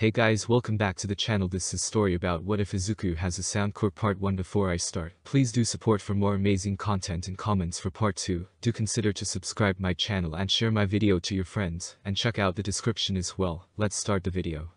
Hey guys, welcome back to the channel. This is a story about what if Izuku has a sound quirk part 1. Before I start, please do support for more amazing content and comments for part 2. Do consider to subscribe my channel and share my video to your friends, and check out the description as well. Let's start the video.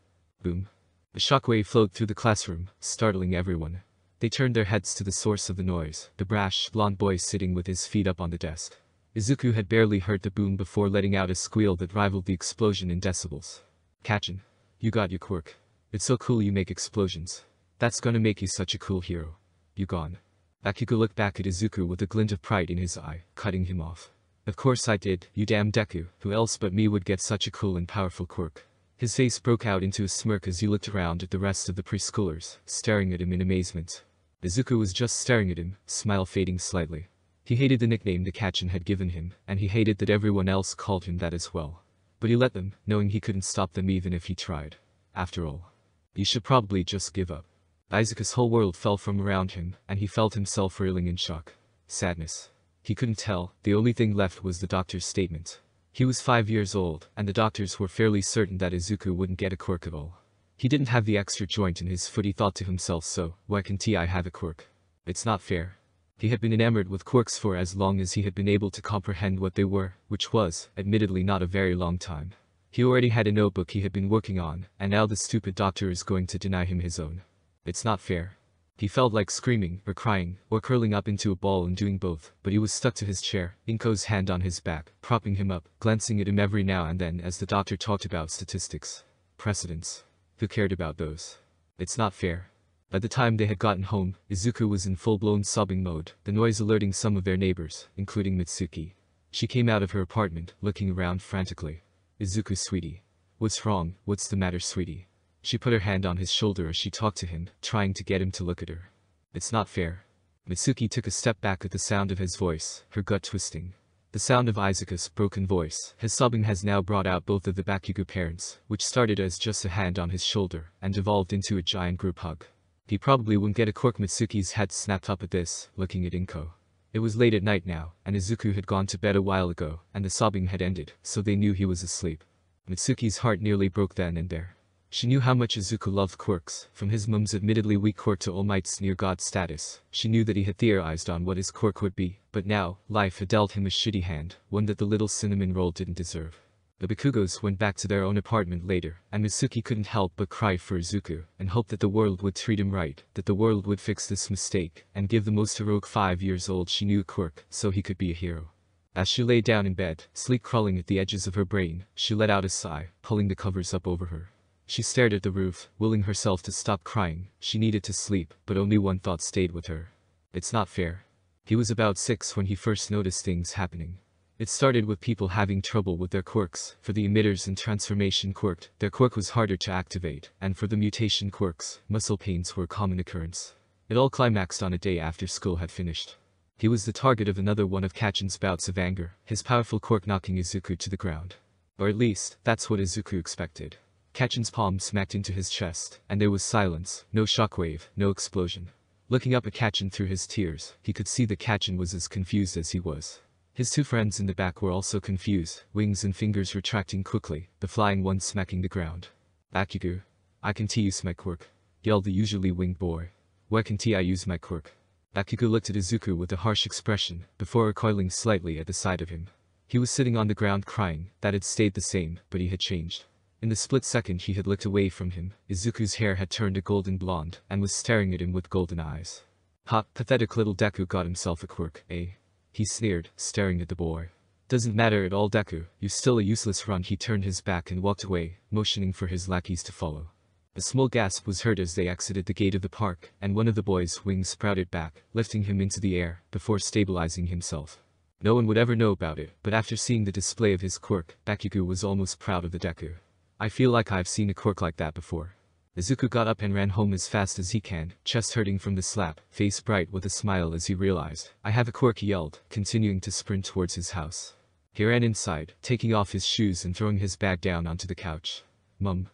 Boom. A shockwave flowed through the classroom, startling everyone. They turned their heads to the source of the noise, the brash, blonde boy sitting with his feet up on the desk. Izuku had barely heard the boom before letting out a squeal that rivaled the explosion in decibels. Kachin. You got your quirk. It's so cool you make explosions. That's gonna make you such a cool hero. You gone. Bakugo looked back at Izuku with a glint of pride in his eye, cutting him off. Of course I did, you damn Deku, who else but me would get such a cool and powerful quirk. His face broke out into a smirk as he looked around at the rest of the preschoolers, staring at him in amazement. Izuku was just staring at him, smile fading slightly. He hated the nickname the Kachin had given him, and he hated that everyone else called him that as well. But he let them, knowing he couldn't stop them even if he tried. After all, you should probably just give up. Izuku's whole world fell from around him, and he felt himself reeling in shock. Sadness. He couldn't tell, the only thing left was the doctor's statement. He was 5 years old, and the doctors were fairly certain that Izuku wouldn't get a quirk at all. He didn't have the extra joint in his foot, he thought to himself, so why can't I have a quirk? It's not fair. He had been enamored with quirks for as long as he had been able to comprehend what they were, which was, admittedly, not a very long time. He already had a notebook he had been working on, and now the stupid doctor is going to deny him his own. It's not fair. He felt like screaming, or crying, or curling up into a ball and doing both, but he was stuck to his chair, Inko's hand on his back, propping him up, glancing at him every now and then as the doctor talked about statistics. Precedents. Who cared about those? It's not fair. By the time they had gotten home, Izuku was in full-blown sobbing mode, the noise alerting some of their neighbors, including Mitsuki. She came out of her apartment, looking around frantically. Izuku, sweetie. What's wrong? What's the matter, sweetie? She put her hand on his shoulder as she talked to him, trying to get him to look at her. It's not fair. Mitsuki took a step back at the sound of his voice, her gut twisting. The sound of Izuku's broken voice, his sobbing, has now brought out both of the Bakugo parents, which started as just a hand on his shoulder, and evolved into a giant group hug. He probably wouldn't get a quirk. Mitsuki's head snapped up at this, looking at Inko. It was late at night now, and Izuku had gone to bed a while ago, and the sobbing had ended, so they knew he was asleep. Mitsuki's heart nearly broke then and there. She knew how much Izuku loved quirks, from his mum's admittedly weak quirk to All Might's near-god status. She knew that he had theorized on what his quirk would be, but now, life had dealt him a shitty hand, one that the little cinnamon roll didn't deserve. The Bakugos went back to their own apartment later, and Mitsuki couldn't help but cry for Izuku, and hope that the world would treat him right, that the world would fix this mistake, and give the most heroic 5 years old she knew a quirk, so he could be a hero. As she lay down in bed, sleep crawling at the edges of her brain, she let out a sigh, pulling the covers up over her. She stared at the roof, willing herself to stop crying. She needed to sleep, but only one thought stayed with her. It's not fair. He was about 6 when he first noticed things happening. It started with people having trouble with their quirks. For the emitters and transformation quirked, their quirk was harder to activate, and for the mutation quirks, muscle pains were a common occurrence. It all climaxed on a day after school had finished. He was the target of another one of Kachin's bouts of anger, his powerful quirk knocking Izuku to the ground. Or at least, that's what Izuku expected. Kachin's palm smacked into his chest, and there was silence, no shockwave, no explosion. Looking up at Kachin through his tears, he could see that Kachin was as confused as he was. His two friends in the back were also confused, wings and fingers retracting quickly, the flying one smacking the ground. Bakugo. I can't use my quirk, yelled the usually winged boy. Why can't I use my quirk? Bakugo looked at Izuku with a harsh expression, before recoiling slightly at the sight of him. He was sitting on the ground crying. That had stayed the same, but he had changed. In the split second he had looked away from him, Izuku's hair had turned a golden blonde, and was staring at him with golden eyes. Ha, pathetic little Deku got himself a quirk, eh? He sneered, staring at the boy. Doesn't matter at all, Deku, you're still a useless runt. He turned his back and walked away, motioning for his lackeys to follow. A small gasp was heard as they exited the gate of the park, and one of the boy's wings sprouted back, lifting him into the air, before stabilizing himself. No one would ever know about it, but after seeing the display of his quirk, Bakugo was almost proud of the Deku. I feel like I've seen a quirk like that before. Izuku got up and ran home as fast as he can, chest hurting from the slap, face bright with a smile as he realized. I have a quirk, he yelled, continuing to sprint towards his house. He ran inside, taking off his shoes and throwing his bag down onto the couch. Mum.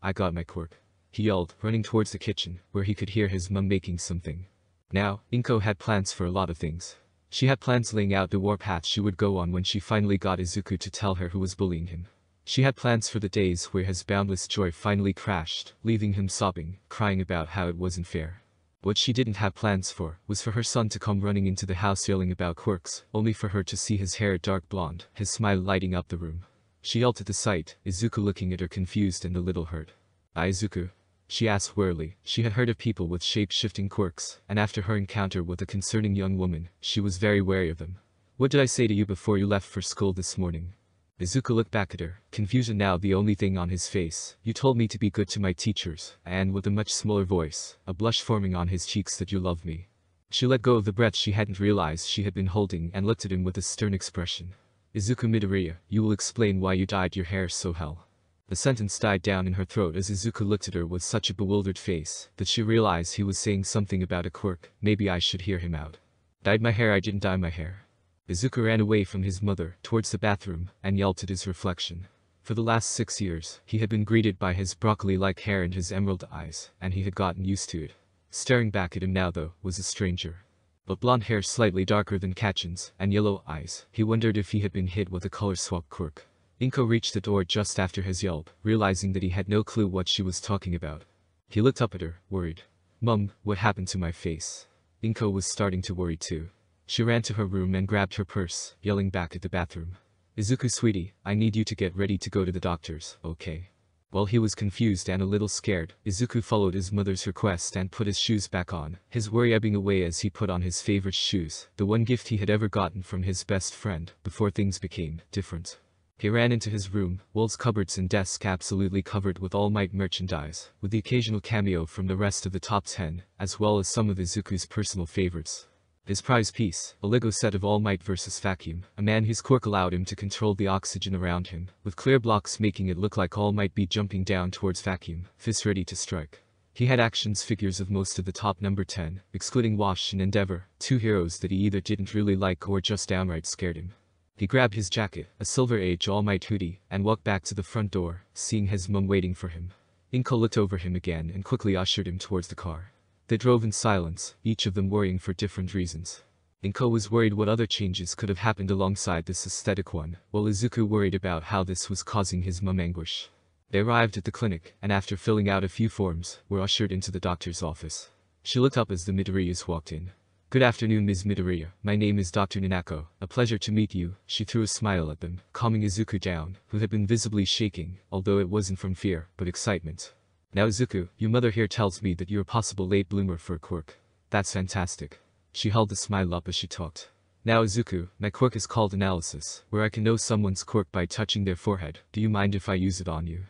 I got my quirk, he yelled, running towards the kitchen, where he could hear his mum making something. Now, Inko had plans for a lot of things. She had plans laying out the warpath she would go on when she finally got Izuku to tell her who was bullying him. She had plans for the days where his boundless joy finally crashed, leaving him sobbing, crying about how it wasn't fair. What she didn't have plans for was for her son to come running into the house yelling about quirks, only for her to see his hair dark blonde, his smile lighting up the room. She yelled at the sight, Izuku looking at her confused and a little hurt. Izuku? She asked wearily. She had heard of people with shape-shifting quirks, and after her encounter with a concerning young woman, she was very wary of them. What did I say to you before you left for school this morning? Izuku looked back at her, confusion now the only thing on his face. You told me to be good to my teachers, and with a much smaller voice, a blush forming on his cheeks, that you love me. She let go of the breath she hadn't realized she had been holding and looked at him with a stern expression. Izuku Midoriya, you will explain why you dyed your hair so hell. The sentence died down in her throat as Izuku looked at her with such a bewildered face that she realized he was saying something about a quirk. Maybe I should hear him out. Dyed my hair? I didn't dye my hair. Izuku ran away from his mother, towards the bathroom, and yelled at his reflection. For the last 6 years, he had been greeted by his broccoli-like hair and his emerald eyes, and he had gotten used to it. Staring back at him now though, was a stranger. But blonde hair slightly darker than Kachin's, and yellow eyes. He wondered if he had been hit with a color swap quirk. Inko reached the door just after his yelp, realizing that he had no clue what she was talking about. He looked up at her, worried. Mum, what happened to my face? Inko was starting to worry too. She ran to her room and grabbed her purse, yelling back at the bathroom. Izuku sweetie, I need you to get ready to go to the doctor's, okay? While he was confused and a little scared, Izuku followed his mother's request and put his shoes back on, his worry ebbing away as he put on his favorite shoes, the one gift he had ever gotten from his best friend, before things became different. He ran into his room, walls, cupboards and desk absolutely covered with All Might merchandise, with the occasional cameo from the rest of the top 10, as well as some of Izuku's personal favorites. His prize piece, a Lego set of All Might vs. Vacuum, a man whose quirk allowed him to control the oxygen around him, with clear blocks making it look like All Might be jumping down towards Vacuum, fists ready to strike. He had actions figures of most of the top number 10, excluding Wash and Endeavor, two heroes that he either didn't really like or just downright scared him. He grabbed his jacket, a Silver Age All Might hoodie, and walked back to the front door, seeing his mum waiting for him. Inko looked over him again and quickly ushered him towards the car. They drove in silence, each of them worrying for different reasons. Inko was worried what other changes could have happened alongside this aesthetic one, while Izuku worried about how this was causing his mum anguish. They arrived at the clinic, and after filling out a few forms, were ushered into the doctor's office. She looked up as the Midoriyas walked in. Good afternoon, Ms. Midoriya. My name is Dr. Nanako. A pleasure to meet you. She threw a smile at them, calming Izuku down, who had been visibly shaking, although it wasn't from fear, but excitement. Now Izuku, your mother here tells me that you're a possible late bloomer for a quirk. That's fantastic. She held the smile up as she talked. Now Izuku, my quirk is called Analysis, where I can know someone's quirk by touching their forehead. Do you mind if I use it on you?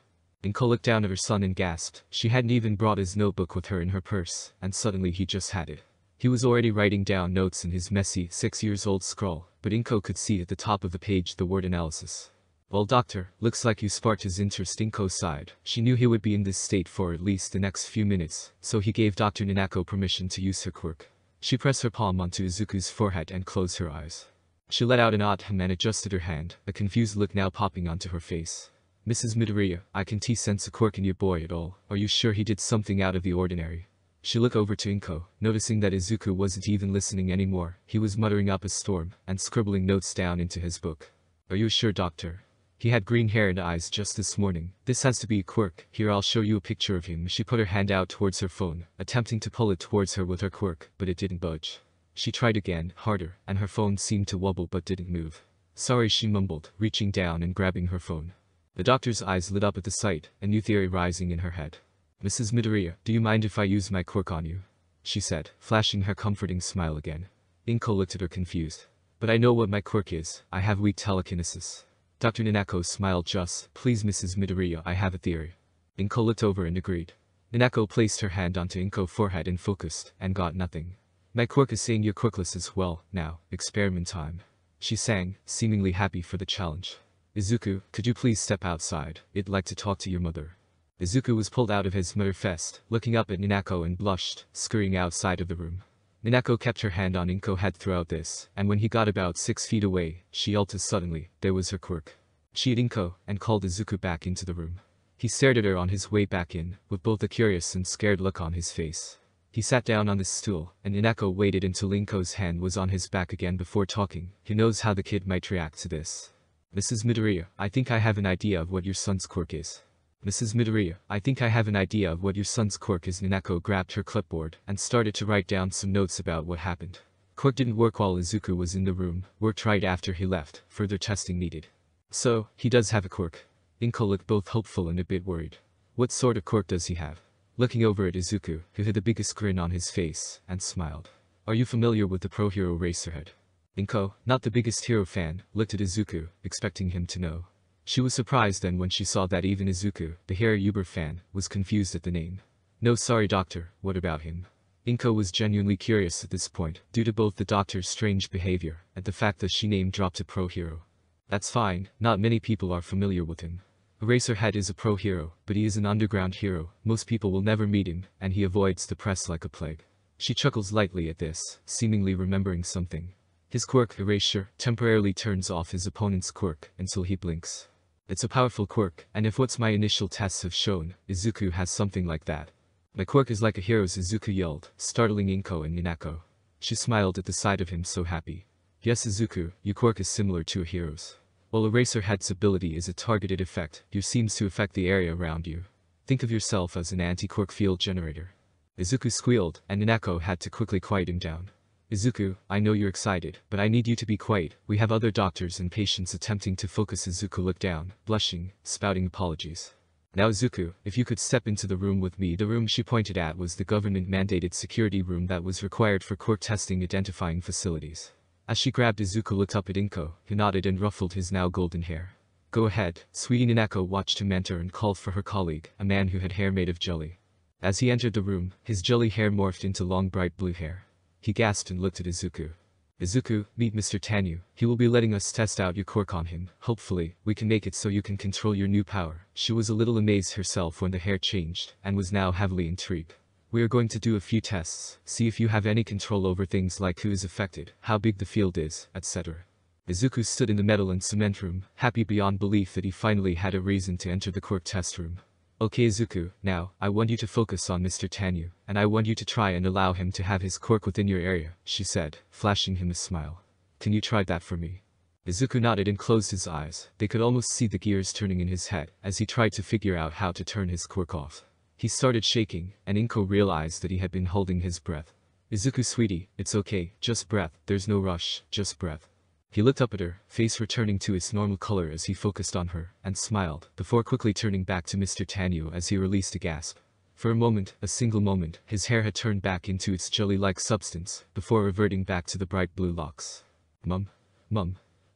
Inko looked down at her son and gasped. She hadn't even brought his notebook with her in her purse, and suddenly he just had it. He was already writing down notes in his messy, 6-year-old scrawl, but Inko could see at the top of the page the word analysis. Well doctor, looks like you sparked his interest. Inko sighed. She knew he would be in this state for at least the next few minutes, so he gave Dr. Nanako permission to use her quirk. She pressed her palm onto Izuku's forehead and closed her eyes. She let out an odd hum and adjusted her hand, a confused look now popping onto her face. Mrs. Midoriya, I can sense a quirk in your boy at all. Are you sure he did something out of the ordinary? She looked over to Inko, noticing that Izuku wasn't even listening anymore. He was muttering up a storm, and scribbling notes down into his book. Are you sure, doctor? He had green hair and eyes just this morning. This has to be a quirk. Here, I'll show you a picture of him. She put her hand out towards her phone, attempting to pull it towards her with her quirk, but it didn't budge. She tried again, harder, and her phone seemed to wobble but didn't move. Sorry, she mumbled, reaching down and grabbing her phone. The doctor's eyes lit up at the sight, a new theory rising in her head. Mrs. Midoriya, do you mind if I use my quirk on you? She said, flashing her comforting smile again. Inko looked at her confused. But I know what my quirk is. I have weak telekinesis. Dr. Nanako smiled just, please Mrs. Midoriya, I have a theory. Inko looked over and agreed. Nanako placed her hand onto Inko's forehead and focused, and got nothing. My quirk is saying you're quirkless as well. Now, experiment time. She sang, seemingly happy for the challenge. Izuku, could you please step outside? I'd like to talk to your mother. Izuku was pulled out of his mother fest, looking up at Nanako and blushed, scurrying outside of the room. Nanako kept her hand on Inko's head throughout this, and when he got about 6 feet away, she yelled as suddenly, there was her quirk. She hit Inko, and called Izuku back into the room. He stared at her on his way back in, with both a curious and scared look on his face. He sat down on the stool, and Nanako waited until Inko's hand was on his back again before talking. He knows how the kid might react to this. Mrs. Midoriya, I think I have an idea of what your son's quirk is. Mrs. Midoriya, I think I have an idea of what your son's quirk is. Nanako grabbed her clipboard and started to write down some notes about what happened. Quirk didn't work while Izuku was in the room, worked right after he left, further testing needed. So, he does have a quirk. Inko looked both hopeful and a bit worried. What sort of quirk does he have? Looking over at Izuku, who had the biggest grin on his face, and smiled. Are you familiar with the pro hero Racerhead? Inko, not the biggest hero fan, looked at Izuku, expecting him to know. She was surprised then when she saw that even Izuku, the hero Uber fan, was confused at the name. No sorry doctor, what about him? Inko was genuinely curious at this point, due to both the doctor's strange behavior, and the fact that she name-dropped a pro hero. That's fine, not many people are familiar with him. Eraserhead is a pro hero, but he is an underground hero, most people will never meet him, and he avoids the press like a plague. She chuckles lightly at this, seemingly remembering something. His quirk, Erasure, temporarily turns off his opponent's quirk until he blinks. It's a powerful quirk, and if what's my initial tests have shown, Izuku has something like that. My quirk is like a hero's, Izuku yelled, startling Inko and Nanako. She smiled at the sight of him so happy. Yes Izuku, your quirk is similar to a hero's. While Eraserhead's ability is a targeted effect, yours seems to affect the area around you. Think of yourself as an anti-quirk field generator. Izuku squealed, and Nanako had to quickly quiet him down. Izuku, I know you're excited, but I need you to be quiet. We have other doctors and patients attempting to focus. Izuku looked down, blushing, spouting apologies. Now Izuku, if you could step into the room with me. The room she pointed at was the government-mandated security room that was required for quirk testing identifying facilities. As she grabbed Izuku looked up at Inko, who nodded and ruffled his now golden hair. Go ahead, sweetie. Nanako watched him enter and called for her colleague, a man who had hair made of jelly. As he entered the room, his jelly hair morphed into long bright blue hair. He gasped and looked at Izuku. Izuku, meet Mr. Tanyu. He will be letting us test out your quirk on him. Hopefully, we can make it so you can control your new power. She was a little amazed herself when the hair changed, and was now heavily intrigued. We are going to do a few tests, see if you have any control over things like who is affected, how big the field is, etc. Izuku stood in the metal and cement room, happy beyond belief that he finally had a reason to enter the quirk test room. Okay Izuku, now, I want you to focus on Mr. Tanyu, and I want you to try and allow him to have his quirk within your area, she said, flashing him a smile. Can you try that for me? Izuku nodded and closed his eyes. They could almost see the gears turning in his head, as he tried to figure out how to turn his quirk off. He started shaking, and Inko realized that he had been holding his breath. Izuku sweetie, it's okay, just breath, there's no rush, just breath. He looked up at her, face returning to its normal color as he focused on her, and smiled, before quickly turning back to Mr. Tanyu as he released a gasp. For a moment, a single moment, his hair had turned back into its jelly-like substance, before reverting back to the bright blue locks. Mum,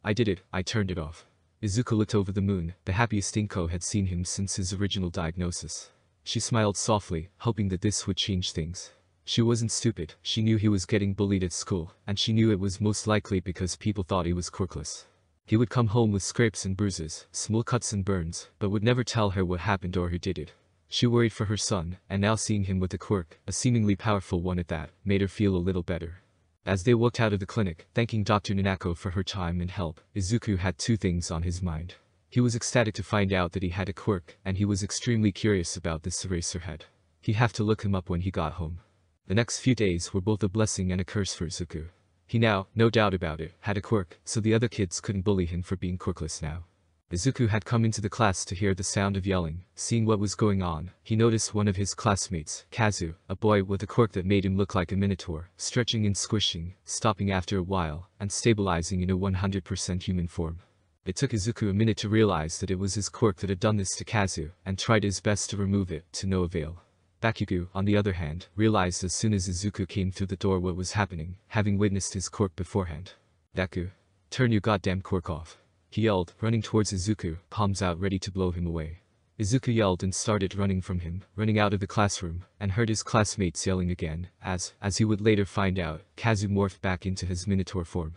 I did it, I turned it off. Izuku looked over the moon, the happiest Inko had seen him since his original diagnosis. She smiled softly, hoping that this would change things. She wasn't stupid, she knew he was getting bullied at school, and she knew it was most likely because people thought he was quirkless. He would come home with scrapes and bruises, small cuts and burns, but would never tell her what happened or who did it. She worried for her son, and now seeing him with a quirk, a seemingly powerful one at that, made her feel a little better. As they walked out of the clinic, thanking Dr. Nanako for her time and help, Izuku had two things on his mind. He was ecstatic to find out that he had a quirk, and he was extremely curious about this Eraserhead. He'd have to look him up when he got home. The next few days were both a blessing and a curse for Izuku. He now, no doubt about it, had a quirk, so the other kids couldn't bully him for being quirkless now. Izuku had come into the class to hear the sound of yelling. Seeing what was going on, he noticed one of his classmates, Kazu, a boy with a quirk that made him look like a minotaur, stretching and squishing, stopping after a while, and stabilizing in a 100% human form. It took Izuku a minute to realize that it was his quirk that had done this to Kazu, and tried his best to remove it, to no avail. Bakugo, on the other hand, realized as soon as Izuku came through the door what was happening, having witnessed his quirk beforehand. Deku, turn your goddamn quirk off. He yelled, running towards Izuku, palms out ready to blow him away. Izuku yelled and started running from him, running out of the classroom, and heard his classmates yelling again, as he would later find out, Kazu morphed back into his minotaur form.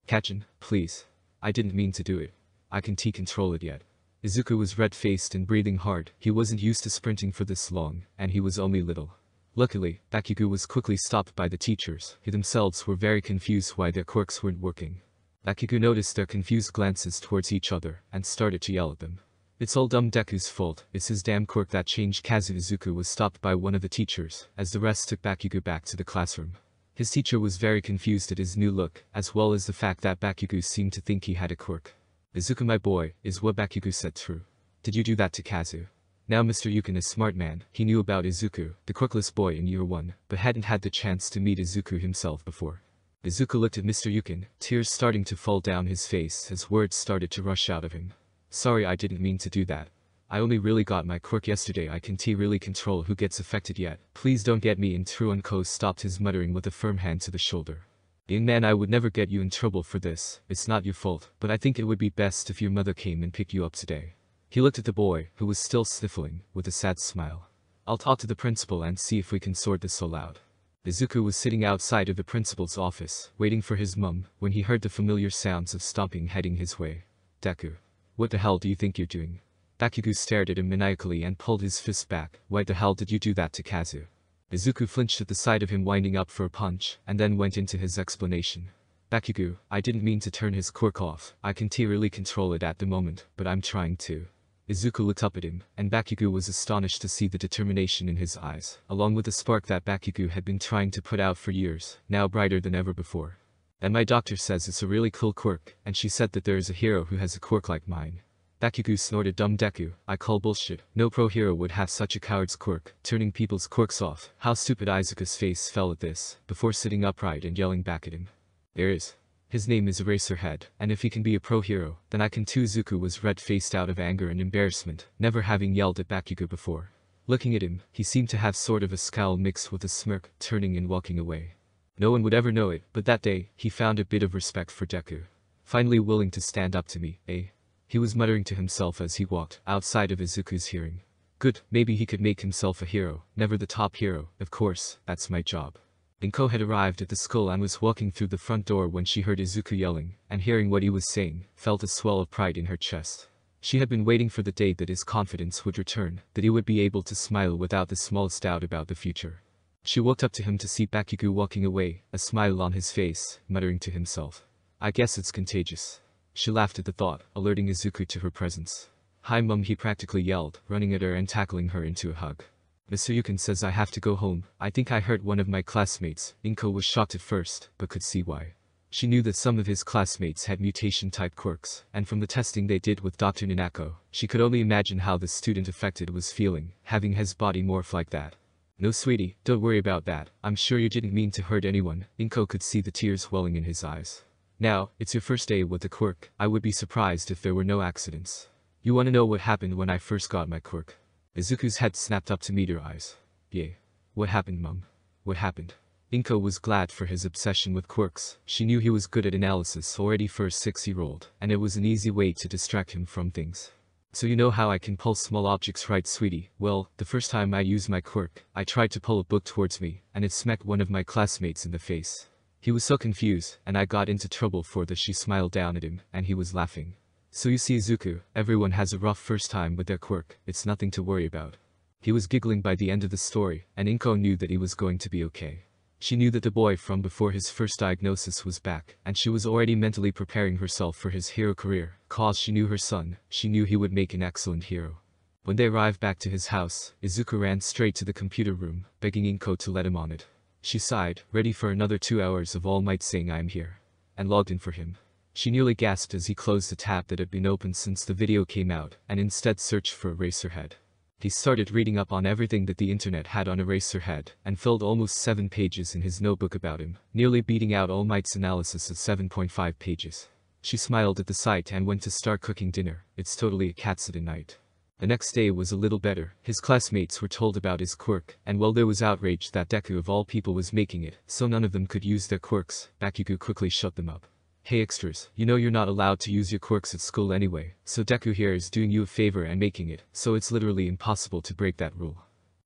Kachin, please. I didn't mean to do it. I can't control it yet. Izuku was red-faced and breathing hard. He wasn't used to sprinting for this long, and he was only little. Luckily, Bakugo was quickly stopped by the teachers, who themselves were very confused why their quirks weren't working. Bakugo noticed their confused glances towards each other, and started to yell at them. It's all dumb Deku's fault, it's his damn quirk that changed Kazu. Izuku was stopped by one of the teachers, as the rest took Bakugo back to the classroom. His teacher was very confused at his new look, as well as the fact that Bakugo seemed to think he had a quirk. Izuku my boy, is what Bakugo said true? Did you do that to Kazu? Now Mr. Yukin is smart man, he knew about Izuku, the quirkless boy in year 1, but hadn't had the chance to meet Izuku himself before. Izuku looked at Mr. Yukin, tears starting to fall down his face as words started to rush out of him. Sorry, I didn't mean to do that. I only really got my quirk yesterday. I can't really control who gets affected yet. Please don't get me in Truanko stopped his muttering with a firm hand to the shoulder. Young man, I would never get you in trouble for this. It's not your fault, but I think it would be best if your mother came and picked you up today. He looked at the boy, who was still sniffling, with a sad smile. I'll talk to the principal and see if we can sort this all out. Izuku was sitting outside of the principal's office, waiting for his mum, when he heard the familiar sounds of stomping heading his way. Deku. What the hell do you think you're doing? Bakugo stared at him maniacally and pulled his fist back. Why the hell did you do that to Kazu? Izuku flinched at the sight of him winding up for a punch, and then went into his explanation. Bakugo, I didn't mean to turn his quirk off. I can't really control it at the moment, but I'm trying to. Izuku looked up at him, and Bakugo was astonished to see the determination in his eyes, along with the spark that Bakugo had been trying to put out for years, now brighter than ever before. And my doctor says it's a really cool quirk, and she said that there is a hero who has a quirk like mine. Bakugo snorted. Dumb Deku, I call bullshit. No pro hero would have such a coward's quirk, turning people's quirks off. How stupid. Izuku's face fell at this, before sitting upright and yelling back at him. There is. His name is Eraserhead, and if he can be a pro hero, then I can too. Izuku was red-faced out of anger and embarrassment, never having yelled at Bakugo before. Looking at him, he seemed to have sort of a scowl mixed with a smirk, turning and walking away. No one would ever know it, but that day, he found a bit of respect for Deku. Finally willing to stand up to me, eh? He was muttering to himself as he walked, outside of Izuku's hearing. Good, maybe he could make himself a hero, never the top hero, of course, that's my job. Inko had arrived at the school and was walking through the front door when she heard Izuku yelling, and hearing what he was saying, felt a swell of pride in her chest. She had been waiting for the day that his confidence would return, that he would be able to smile without the smallest doubt about the future. She walked up to him to see Bakugo walking away, a smile on his face, muttering to himself. I guess it's contagious. She laughed at the thought, alerting Izuku to her presence. Hi mum, he practically yelled, running at her and tackling her into a hug. Mr. Yukin says I have to go home. I think I hurt one of my classmates. Inko was shocked at first, but could see why. She knew that some of his classmates had mutation-type quirks, and from the testing they did with Dr. Nanako, she could only imagine how the student affected was feeling, having his body morph like that. No sweetie, don't worry about that. I'm sure you didn't mean to hurt anyone. Inko could see the tears welling in his eyes. Now, it's your first day with the quirk. I would be surprised if there were no accidents. You wanna know what happened when I first got my quirk? Izuku's head snapped up to meet her eyes. Yeah. What happened, mum? What happened? Inko was glad for his obsession with quirks. She knew he was good at analysis already for a 6-year-old, and it was an easy way to distract him from things. So you know how I can pull small objects, right, sweetie? Well, the first time I used my quirk, I tried to pull a book towards me, and it smacked one of my classmates in the face. He was so confused, and I got into trouble for this. She smiled down at him, and he was laughing. So you see, Izuku, everyone has a rough first time with their quirk. It's nothing to worry about. He was giggling by the end of the story, and Inko knew that he was going to be okay. She knew that the boy from before his first diagnosis was back, and she was already mentally preparing herself for his hero career, cause she knew her son. She knew he would make an excellent hero. When they arrived back to his house, Izuku ran straight to the computer room, begging Inko to let him on it. She sighed, ready for another 2 hours of All Might saying I'm here, and logged in for him. She nearly gasped as he closed the tab that had been open since the video came out, and instead searched for Eraserhead. He started reading up on everything that the internet had on Eraserhead, and filled almost 7 pages in his notebook about him, nearly beating out All Might's analysis of 7.5 pages. She smiled at the sight and went to start cooking dinner. It's totally a Katsuden night. The next day was a little better. His classmates were told about his quirk, and while there was outrage that Deku of all people was making it, so none of them could use their quirks, Bakugo quickly shut them up. Hey extras, you know you're not allowed to use your quirks at school anyway, so Deku here is doing you a favor and making it, so it's literally impossible to break that rule.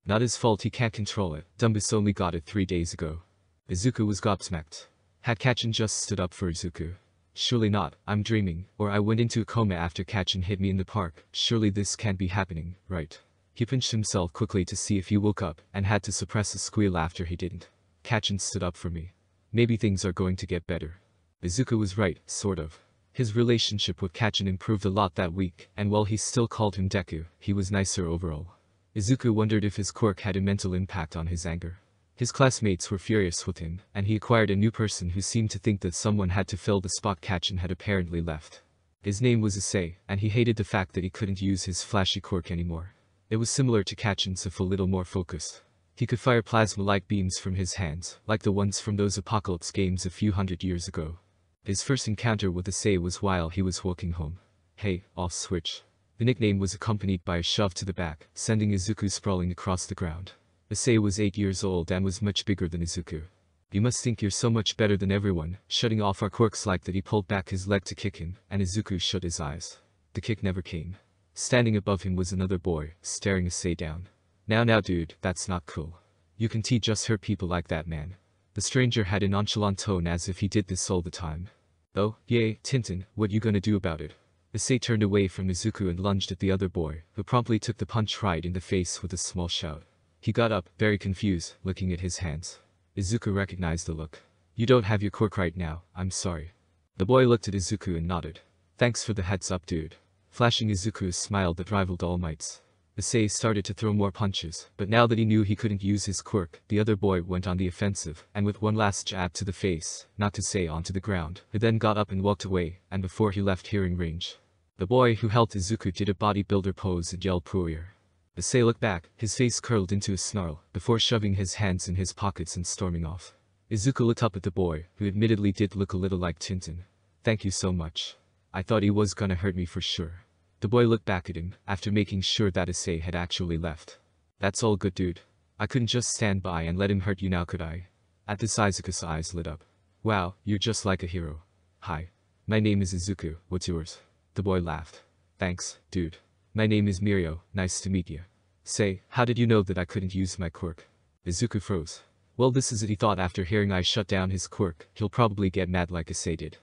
Not his fault, he can't control it. Dumbus only got it 3 days ago. Izuku was gobsmacked. Had Kachin just stood up for Izuku? Surely not, I'm dreaming, or I went into a coma after Kachin hit me in the park. Surely this can't be happening, right? He pinched himself quickly to see if he woke up, and had to suppress a squeal after he didn't. Kachin stood up for me. Maybe things are going to get better. Izuku was right, sort of. His relationship with Kachin improved a lot that week, and while he still called him Deku, he was nicer overall. Izuku wondered if his quirk had a mental impact on his anger. His classmates were furious with him, and he acquired a new person who seemed to think that someone had to fill the spot Kachin had apparently left. His name was Issei, and he hated the fact that he couldn't use his flashy quirk anymore. It was similar to Kachin's if a little more focused. He could fire plasma-like beams from his hands, like the ones from those apocalypse games a few hundred years ago. His first encounter with Issei was while he was walking home. Hey, off switch. The nickname was accompanied by a shove to the back, sending Izuku sprawling across the ground. Issei was 8 years old and was much bigger than Izuku. You must think you're so much better than everyone, shutting off our quirks like that. He pulled back his leg to kick him, and Izuku shut his eyes. The kick never came. Standing above him was another boy, staring Issei down. Now dude, that's not cool. You can just hurt people like that, man. The stranger had a nonchalant tone as if he did this all the time. Oh, yay, Tintin, what you gonna do about it? Issei turned away from Izuku and lunged at the other boy, who promptly took the punch right in the face with a small shout. He got up, very confused, looking at his hands. Izuku recognized the look. You don't have your quirk right now, I'm sorry. The boy looked at Izuku and nodded. Thanks for the heads up, dude. Flashing Izuku a smile that rivaled All Might's. Issei started to throw more punches, but now that he knew he couldn't use his quirk, the other boy went on the offensive, and with one last jab to the face, knocked Issei onto the ground. He then got up and walked away, and before he left hearing range, the boy who helped Izuku did a bodybuilder pose and yelled "Puer." Issei looked back, his face curled into a snarl, before shoving his hands in his pockets and storming off. Izuku looked up at the boy, who admittedly did look a little like Tintin. Thank you so much. I thought he was gonna hurt me for sure. The boy looked back at him, after making sure that Issei had actually left. That's all good, dude. I couldn't just stand by and let him hurt you now, could I? At this, Izuku's eyes lit up. Wow, you're just like a hero. Hi. My name is Izuku, what's yours? The boy laughed. Thanks, dude. My name is Mirio, nice to meet you. Say, how did you know that I couldn't use my quirk? Izuku froze. Well, this is it, he thought after hearing I shut down his quirk, he'll probably get mad like Issei did.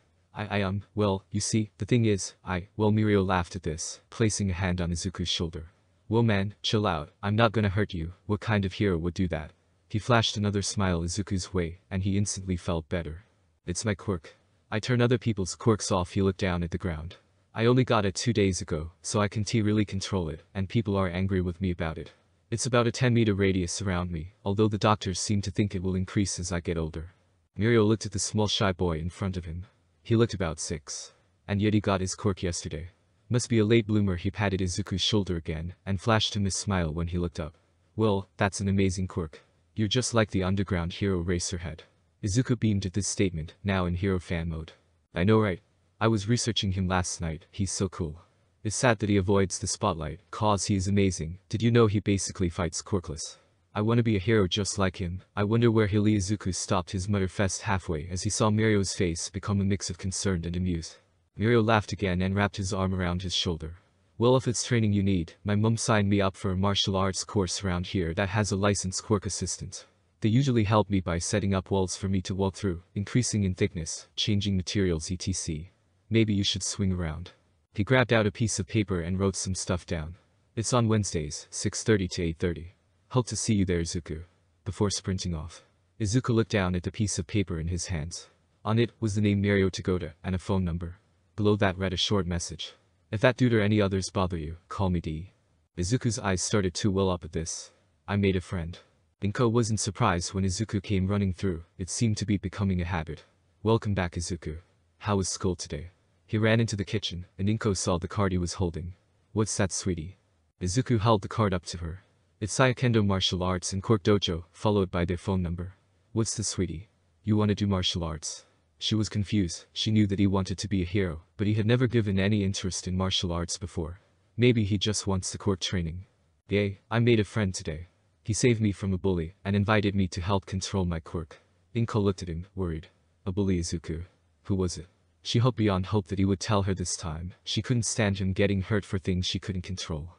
Well, you see, the thing is, well, Mirio laughed at this, placing a hand on Izuku's shoulder. Well man, chill out, I'm not gonna hurt you, what kind of hero would do that? He flashed another smile Izuku's way, and he instantly felt better. It's my quirk. I turn other people's quirks off. He looked down at the ground. I only got it 2 days ago, so I can really control it, and people are angry with me about it. It's about a 10-meter radius around me, although the doctors seem to think it will increase as I get older. Mirio looked at the small shy boy in front of him. He looked about 6. And yet he got his quirk yesterday. Must be a late bloomer. He patted Izuku's shoulder again, and flashed him a smile when he looked up. Well, that's an amazing quirk. You're just like the underground hero Racerhead. Izuku beamed at this statement, now in hero fan mode. I know, right? I was researching him last night, he's so cool. It's sad that he avoids the spotlight, cause he is amazing. Did you know he basically fights quirkless? I wanna be a hero just like him. I wonder where he'll lead. Izuku stopped his mutter fest halfway as he saw Mirio's face become a mix of concerned and amused. Mirio laughed again and wrapped his arm around his shoulder. Well, if it's training you need, my mum signed me up for a martial arts course around here that has a licensed quirk assistant. They usually help me by setting up walls for me to walk through, increasing in thickness, changing materials etc. Maybe you should swing around. He grabbed out a piece of paper and wrote some stuff down. It's on Wednesdays, 6:30 to 8:30. Hope to see you there, Izuku. Before sprinting off, Izuku looked down at the piece of paper in his hands. On it was the name Mirio Togoda and a phone number. Below that read a short message. If that dude or any others bother you, call me D. Izuku's eyes started to well up at this. I made a friend. Inko wasn't surprised when Izuku came running through. It seemed to be becoming a habit. Welcome back, Izuku. How was school today? He ran into the kitchen, and Inko saw the card he was holding. What's that, sweetie? Izuku held the card up to her. It's Aikendo Martial Arts and Quirk Dojo, followed by their phone number. What's this, sweetie? You wanna do martial arts? She was confused. She knew that he wanted to be a hero, but he had never given any interest in martial arts before. Maybe he just wants the quirk training. Yay, I made a friend today. He saved me from a bully, and invited me to help control my quirk. Inko looked at him, worried. A bully, Izuku? Who was it? She hoped beyond hope that he would tell her this time. She couldn't stand him getting hurt for things she couldn't control.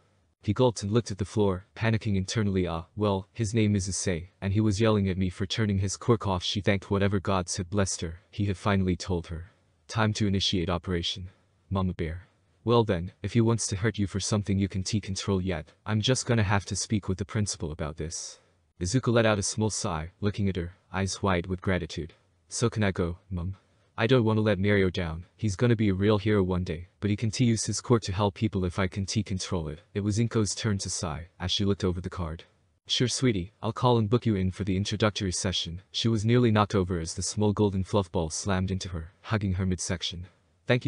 He gulped and looked at the floor, panicking internally. Well, his name is Issei, and he was yelling at me for turning his quirk off. She thanked whatever gods had blessed her. He had finally told her. Time to initiate operation. Mama Bear. Well then, if he wants to hurt you for something you can control yet, I'm just gonna have to speak with the principal about this. Izuku let out a small sigh, looking at her, eyes wide with gratitude. So can I go, Mum? I don't want to let Mirio down. He's gonna be a real hero one day, but he can use his quirk to help people if I can control it. It was Inko's turn to sigh, as she looked over the card. Sure, sweetie, I'll call and book you in for the introductory session. She was nearly knocked over as the small golden fluff ball slammed into her, hugging her midsection. Thank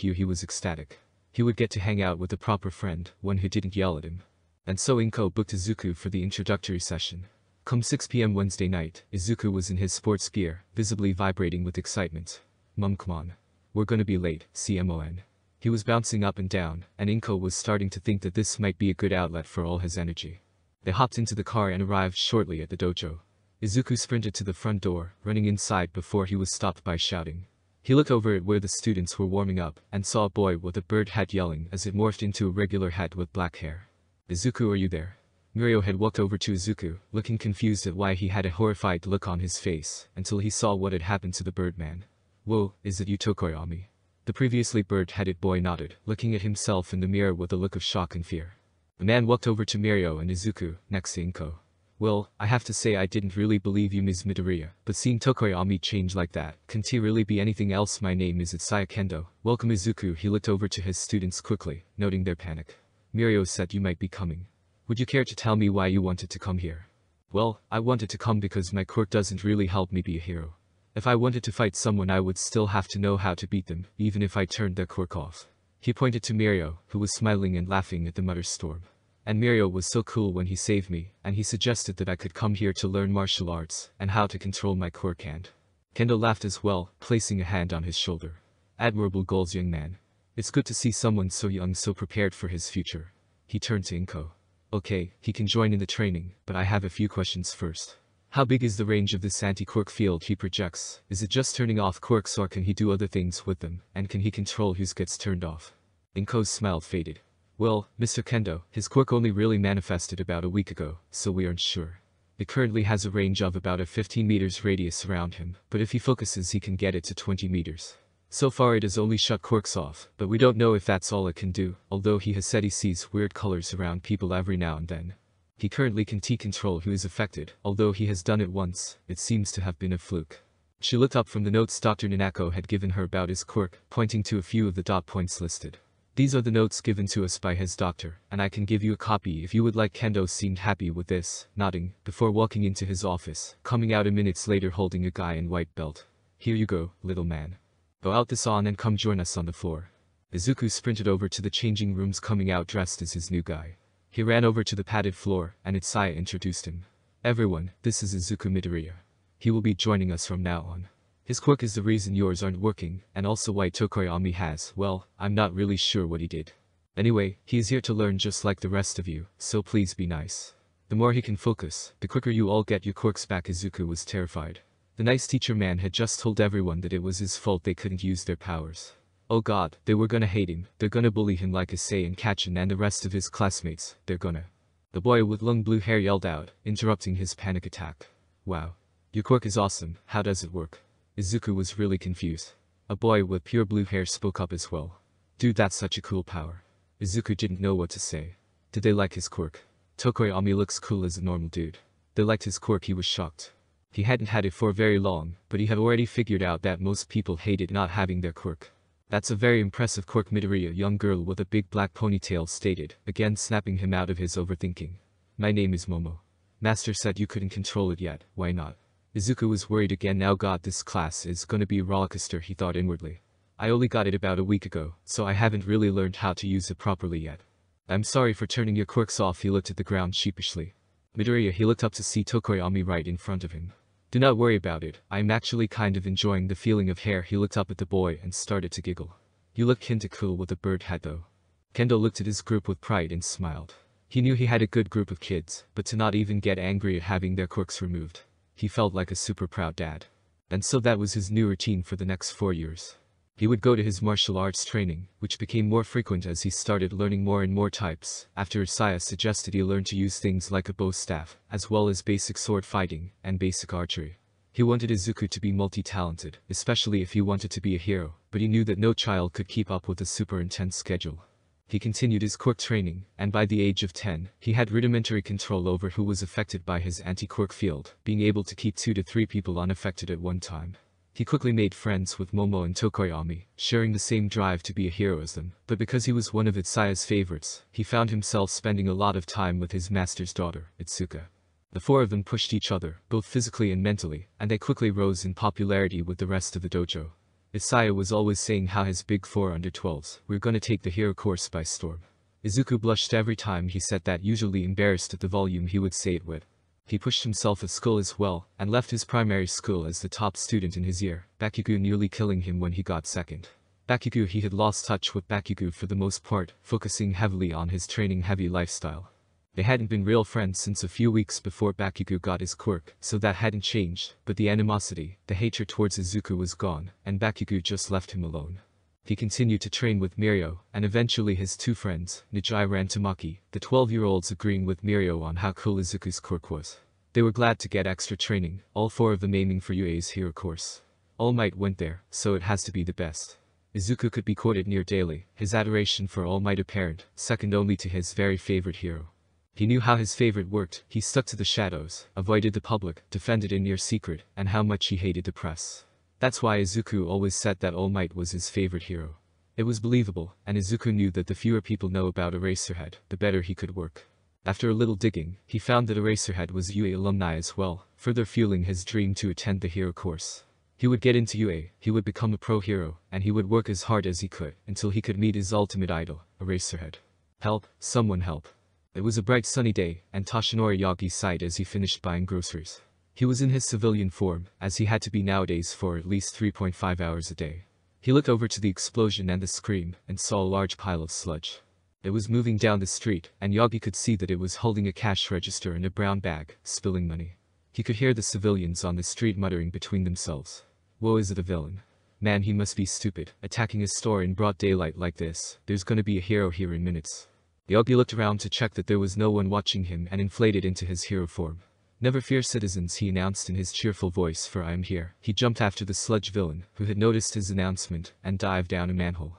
you, he was ecstatic. He would get to hang out with a proper friend, one who didn't yell at him. And so Inko booked Izuku for the introductory session. Come 6 p.m. Wednesday night, Izuku was in his sports gear, visibly vibrating with excitement. Mum, come on. We're gonna be late, CMON. He was bouncing up and down, and Inko was starting to think that this might be a good outlet for all his energy. They hopped into the car and arrived shortly at the dojo. Izuku sprinted to the front door, running inside before he was stopped by shouting. He looked over at where the students were warming up, and saw a boy with a bird hat yelling as it morphed into a regular hat with black hair. Izuku, are you there? Mirio had walked over to Izuku, looking confused at why he had a horrified look on his face, until he saw what had happened to the Birdman. Whoa, is it you, Tokoyami? The previously bird-headed boy nodded, looking at himself in the mirror with a look of shock and fear. The man walked over to Mirio and Izuku, next to Inko. Well, I have to say I didn't really believe you, Ms. Midoriya, but seeing Tokoyami change like that, can't he really be anything else? My name is Itsaya Kendo. Welcome, Izuku. He looked over to his students quickly, noting their panic. Mirio said you might be coming. Would you care to tell me why you wanted to come here? Well, I wanted to come because my quirk doesn't really help me be a hero. If I wanted to fight someone I would still have to know how to beat them, even if I turned their quirk off. He pointed to Mirio, who was smiling and laughing at the mutter storm. And Mirio was so cool when he saved me, and he suggested that I could come here to learn martial arts, and how to control my quirk hand. Kendo laughed as well, placing a hand on his shoulder. Admirable goals, young man. It's good to see someone so young so prepared for his future. He turned to Inko. Okay, he can join in the training, but I have a few questions first. How big is the range of this anti-quirk field he projects? Is it just turning off quirks or can he do other things with them, and can he control whose gets turned off? Inko's smile faded. Well, Mr. Kendo, his quirk only really manifested about a week ago, so we aren't sure. It currently has a range of about a 15 meters radius around him, but if he focuses he can get it to 20 meters. So far it has only shut quirks off, but we don't know if that's all it can do, although he has said he sees weird colors around people every now and then. He currently can control who is affected, although he has done it once, it seems to have been a fluke. She looked up from the notes Dr. Nanako had given her about his quirk, pointing to a few of the dot points listed. These are the notes given to us by his doctor, and I can give you a copy if you would like. Kendo seemed happy with this, nodding, before walking into his office, coming out a minute later holding a guy in white belt. Here you go, little man. Go out this on and come join us on the floor. Izuku sprinted over to the changing rooms, coming out dressed as his new guy. He ran over to the padded floor, and Itsaya introduced him. Everyone, this is Izuku Midoriya. He will be joining us from now on. His quirk is the reason yours aren't working, and also why Tokoyami has, well, I'm not really sure what he did. Anyway, he is here to learn just like the rest of you, so please be nice. The more he can focus, the quicker you all get your quirks back. Izuku was terrified. The nice teacher man had just told everyone that it was his fault they couldn't use their powers. Oh god, they were gonna hate him, they're gonna bully him like Issei and Kachin and the rest of his classmates, they're gonna. The boy with long blue hair yelled out, interrupting his panic attack. Wow. Your quirk is awesome, how does it work? Izuku was really confused. A boy with pure blue hair spoke up as well. Dude, that's such a cool power. Izuku didn't know what to say. Did they like his quirk? Tokoyami looks cool as a normal dude. They liked his quirk. He was shocked. He hadn't had it for very long, but he had already figured out that most people hated not having their quirk. That's a very impressive quirk, Midoriya, a young girl with a big black ponytail stated, again snapping him out of his overthinking. My name is Momo. Master said you couldn't control it yet, why not? Izuku was worried again. Now god, this class is gonna be a rollercoaster, he thought inwardly. I only got it about a week ago, so I haven't really learned how to use it properly yet. I'm sorry for turning your quirks off. He looked at the ground sheepishly. Midoriya, he looked up to see Tokoyami right in front of him. Do not worry about it, I'm actually kind of enjoying the feeling of hair. He looked up at the boy and started to giggle. You look kinda cool with a bird hat though. Kendo looked at his group with pride and smiled. He knew he had a good group of kids, but to not even get angry at having their quirks removed. He felt like a super proud dad. And so that was his new routine for the next 4 years. He would go to his martial arts training, which became more frequent as he started learning more and more types, after Issaya suggested he learn to use things like a bow staff, as well as basic sword fighting, and basic archery. He wanted Izuku to be multi-talented, especially if he wanted to be a hero, but he knew that no child could keep up with a super intense schedule. He continued his quirk training, and by the age of 10, he had rudimentary control over who was affected by his anti-quirk field, being able to keep 2 to 3 people unaffected at one time. He quickly made friends with Momo and Tokoyami, sharing the same drive to be a hero as them, but because he was one of Itsuya's favorites, he found himself spending a lot of time with his master's daughter, Itsuka. The 4 of them pushed each other, both physically and mentally, and they quickly rose in popularity with the rest of the dojo. Isaiah was always saying how his big 4 under 12s were gonna take the hero course by storm. Izuku blushed every time he said that, usually embarrassed at the volume he would say it with. He pushed himself at school as well, and left his primary school as the top student in his year, Bakugo nearly killing him when he got second. Bakugo He had lost touch with Bakugo for the most part, focusing heavily on his training-heavy lifestyle. They hadn't been real friends since a few weeks before Bakugo got his quirk, so that hadn't changed, but the animosity, the hatred towards Izuku was gone, and Bakugo just left him alone. He continued to train with Mirio, and eventually his two friends, Nijiro and Tamaki, the 12-year-olds, agreeing with Mirio on how cool Izuku's quirk was. They were glad to get extra training, all four of them aiming for UA's hero course. All Might went there, so it has to be the best. Izuku could be quoted near daily, his adoration for All Might apparent, second only to his very favorite hero. He knew how his favorite worked, he stuck to the shadows, avoided the public, defended in near secret, and how much he hated the press. That's why Izuku always said that All Might was his favorite hero. It was believable, and Izuku knew that the fewer people know about Eraserhead, the better he could work. After a little digging, he found that Eraserhead was UA alumni as well, further fueling his dream to attend the hero course. He would get into UA, he would become a pro hero, and he would work as hard as he could, until he could meet his ultimate idol, Eraserhead. Help, someone help. It was a bright sunny day, and Toshinori Yagi sighed as he finished buying groceries. He was in his civilian form, as he had to be nowadays for at least 3.5 hours a day. He looked over to the explosion and the scream, and saw a large pile of sludge. It was moving down the street, and Yagi could see that it was holding a cash register in a brown bag, spilling money. He could hear the civilians on the street muttering between themselves. Woe, is it a villain? Man, he must be stupid, attacking his store in broad daylight like this. There's gonna be a hero here in minutes. Yogi looked around to check that there was no one watching him and inflated into his hero form. Never fear, citizens, he announced in his cheerful voice, for I am here. He jumped after the sludge villain, who had noticed his announcement, and dived down a manhole.